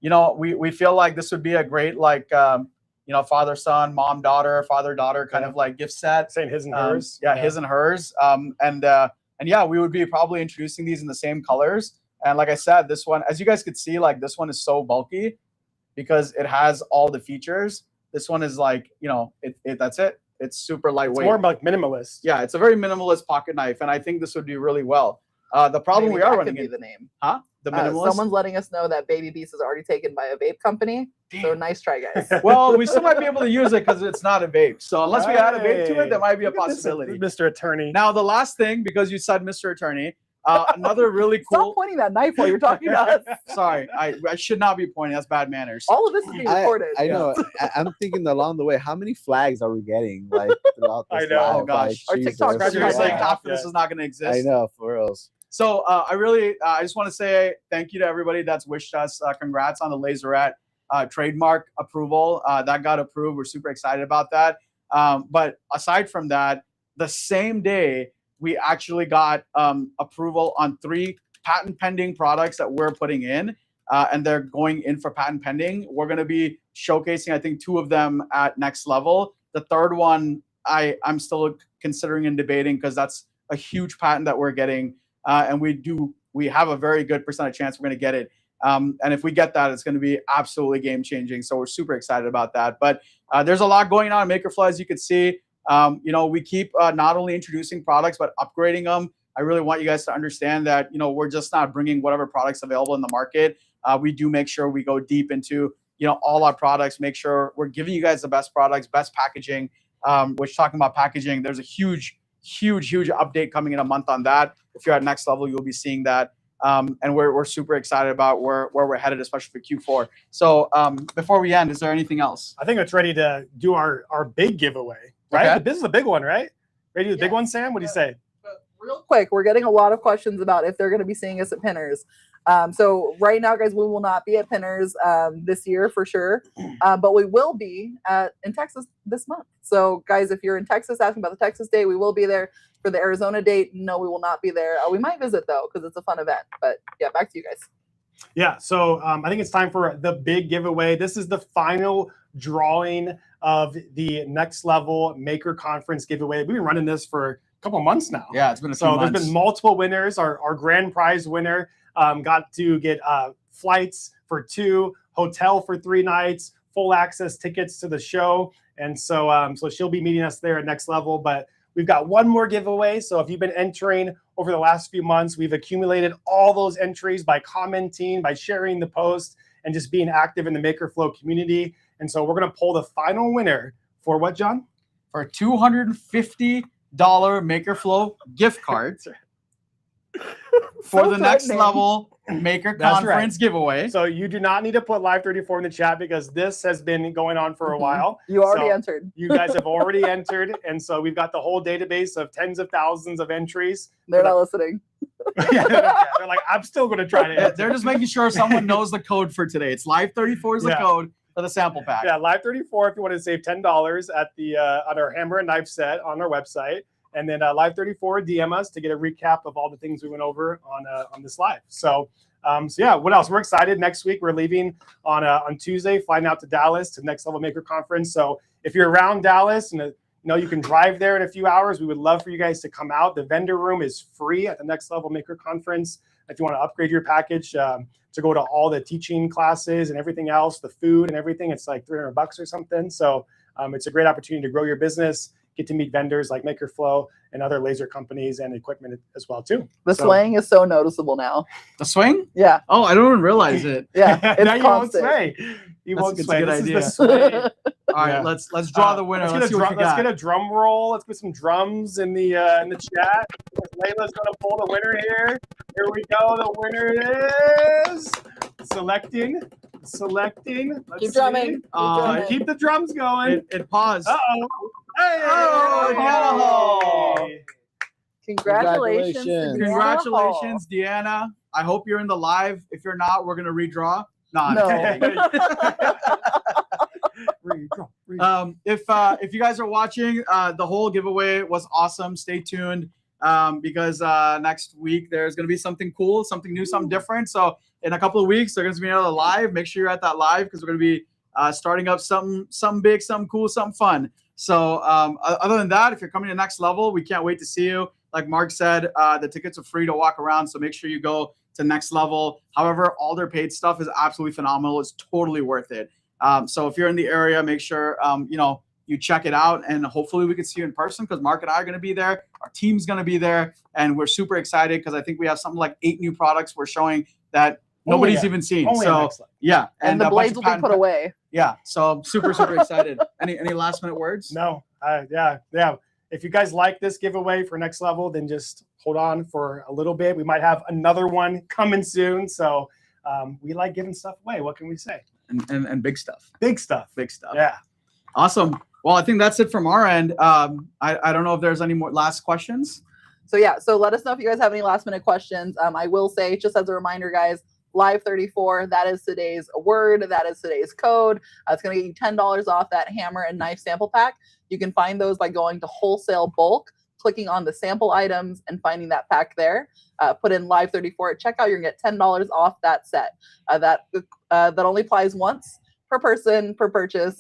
You know, we feel like this would be a great like you know, father son, mom daughter, father daughter kind of like gift set. Saying his and hers. Yeah, his and hers. And yeah, we would be probably introducing these in the same colors. And like I said, this one, as you guys could see, like this one is so bulky because it has all the features. This one is like, you know, that's it. It's super lightweight. It's more like minimalist. Yeah, it's a very minimalist pocket knife, and I think this would do really well. The problem Maybe we are that running could be in, the name. huh? The minimalist. Someone's letting us know that Baby Beast is already taken by a vape company. So nice try, guys. Well, we still might be able to use it because it's not a vape. So unless we add a vape to it, there might be a Look at this, possibility. Mr. Attorney. Now, the last thing, because you said Mr. Attorney, another really Stop cool. pointing that knife while you're talking to us. Sorry, I should not be pointing. That's bad manners. All of this is being recorded. I know. I'm thinking along the way, how many flags are we getting like throughout this I know. live? Oh, gosh. Our Jesus. TikTok Seriously, Yeah. half of this is not going to exist. I know, for reals. So I just want to say thank you to everybody that's wished us congrats on the Laserette trademark approval. That got approved. We're super excited about that. But aside from that, the same day we actually got approval on 3 patent pending products that we're putting in, and they're going in for patent pending. We're going to be showcasing, I think, 2 of them at Next Level. The third one I'm still considering and debating because that's a huge patent that we're getting. And we have a very good percentage chance we're going to get it. And if we get that, it's going to be absolutely game changing. So we're super excited about that. But there's a lot going on in MakerFlo, as you can see. You know, we keep not only introducing products, but upgrading them. I really want you guys to understand that, you know, we're just not bringing whatever products available in the market. We do make sure we go deep into, you know, all our products, make sure we're giving you guys the best products, best packaging, which talking about packaging, there's a huge update coming in a month on that. If you're at Next Level, you'll be seeing that. And we're super excited about where we're headed, especially for Q4. So before we end, is there anything else? I think it's ready to do our big giveaway, right? Okay. This is a big one, right? Ready to do the big Yeah. one, Sam? What do you say? Real quick, we're getting a lot of questions about if they're going to be seeing us at Pinners. So right now, guys, we will not be at Pinners this year for sure, but we will be in Texas this month. So guys, if you're in Texas asking about the Texas date, we will be there. For the Arizona date, no, we will not be there. We might visit though because it's a fun event. But yeah, back to you guys. Yeah, so I think it's time for the big giveaway. This is the final drawing of the Next Level Maker Conference giveaway. We've been running this for a couple months now. Yeah, it's been a few So months. there's been multiple winners. Our grand prize winner got to get flights for 2, hotel for 3 nights, full access tickets to the show. And so so she'll be meeting us there at Next Level. But we've got one more giveaway. So if you've been entering over the last few months, we've accumulated all those entries by commenting, by sharing the post, and just being active in the MakerFlo community. And so we're going to pull the final winner for what, John? For a $250 MakerFlo gift card for So the Next threatening. Level Maker That's Conference giveaway. So you do not need to put Live 34 in the chat because this has been going on for a while. You already So entered. You guys have already entered. And so we've got the whole database of tens of thousands of entries. They're not listening. Yeah, they're like, I'm still going to try to enter. They're just making sure someone knows the code for today. It's Live 34 is the Yeah. code for the sample pack. Yeah, Live 34 if you want to save $10 at the on our hammer and knife set on our website. And then Live 34 DM us to get a recap of all the things we went over on this live. So yeah, what else? We're excited. Next week we're leaving on Tuesday, flying out to Dallas to Next Level Maker Conference. So if you're around Dallas and you can drive there in a few hours, we would love for you guys to come out. The vendor room is free at the Next Level Maker Conference. If you want to upgrade your package to go to all the teaching classes and everything else, the food and everything, it's like $300 or something. So it's a great opportunity to grow your business, get to meet vendors like MakerFlo and other laser companies and equipment as well too. The So- swaying is so noticeable now. The swing? Yeah, Oh, I don't even realize it. yeah. now It's you won't constant. sway. You That's- won't it's a sway. good This idea. is the sway. All right, Yeah. let's draw the winner. Let's see what you Let's got. get a drum roll. Let's get some drums in the chat. Layla's gonna pull the winner here. Here we go. The winner is selecting. Let's Keep drumming. see. Keep drumming. Keep the drums going. It paused. Uh-oh. Hey! Oh, Hey! Congratulations. to Congratulations. Deanna Congratulations, Deanna. I hope you're in the live. If you're not, we're gonna redraw. No. No. Redraw. If you guys are watching, the whole giveaway was awesome. Stay tuned because next week there's gonna be something cool, something new, something different. So in a couple of weeks, there's gonna be another live. Make sure you're at that live because we're gonna be starting up something big, something cool, something fun. So other than that, if you're coming to next level, we can't wait to see you. Like Mark said, the tickets are free to walk around, so make sure you go to next level. However, all their paid stuff is absolutely phenomenal. It's totally worth it. So if you're in the area, make sure you check it out, and hopefully we can see you in person because Mark and I are going to be there. Our team's going to be there, and we're super excited because I think we have something like 8 new products we're showing that nobody's even seen. Only So next level. yeah, And the a bunch blades of will be patent- put away. Yeah, so I'm super excited. Any last minute words? No, yeah. If you guys like this giveaway for next level, then just hold on for a little bit. We might have another one coming soon. So we like giving stuff away. What can we say? And big stuff. Big stuff. Big stuff. Yeah. Awesome. Well, I think that's it from our end. I don't know if there's any more last questions. So yeah, so let us know if you guys have any last minute questions. I will say, just as a reminder, guys, Live 34, that is today's word. That is today's code. It's going to get you $10 off that hammer and knife sample pack. You can find those by going to wholesale bulk, clicking on the sample items and finding that pack there. Put in Live 34 at checkout. You're going to get $10 off that set. That only applies once per person per purchase.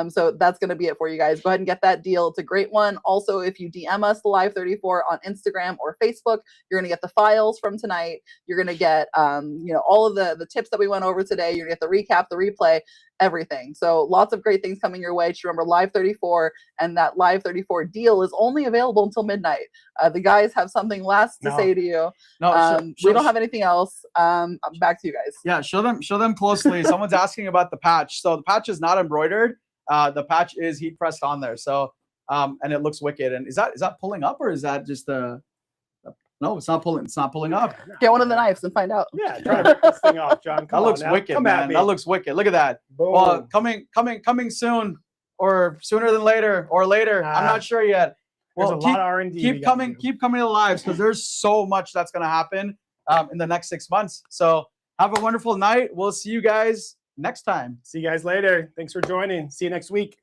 So that's going to be it for you guys. Go ahead and get that deal. It's a great one. Also, if you DM us the Live 34 on Instagram or Facebook, you're going to get the files from tonight. You're going to get all of the tips that we went over today. You're going to get the recap, the replay, everything. So lots of great things coming your way. Just remember Live 34, and that Live 34 deal is only available until midnight. The guys have something last to say to you. No, We don't have anything else. Back to you guys. Yeah, show them closely. Someone's asking about the patch. So the patch is not embroidered. The patch is heat pressed on there. So and it looks wicked. And is that pulling up, or is that just the? No, it's not pulling. It's not pulling up. Get one of the knives and find out. Yeah, try to rip this thing off, John. That Come on looks now. wicked, Come at man. me. That looks wicked. Look at that. Boom. Well, coming soon, or sooner than later, or later. I'm not sure yet. There's Well, a lot of R&D. keep coming to the lives because there's so much that's going to happen in the next 6 months. So have a wonderful night. We'll see you guys next time. See you guys later. Thanks for joining. See you next week.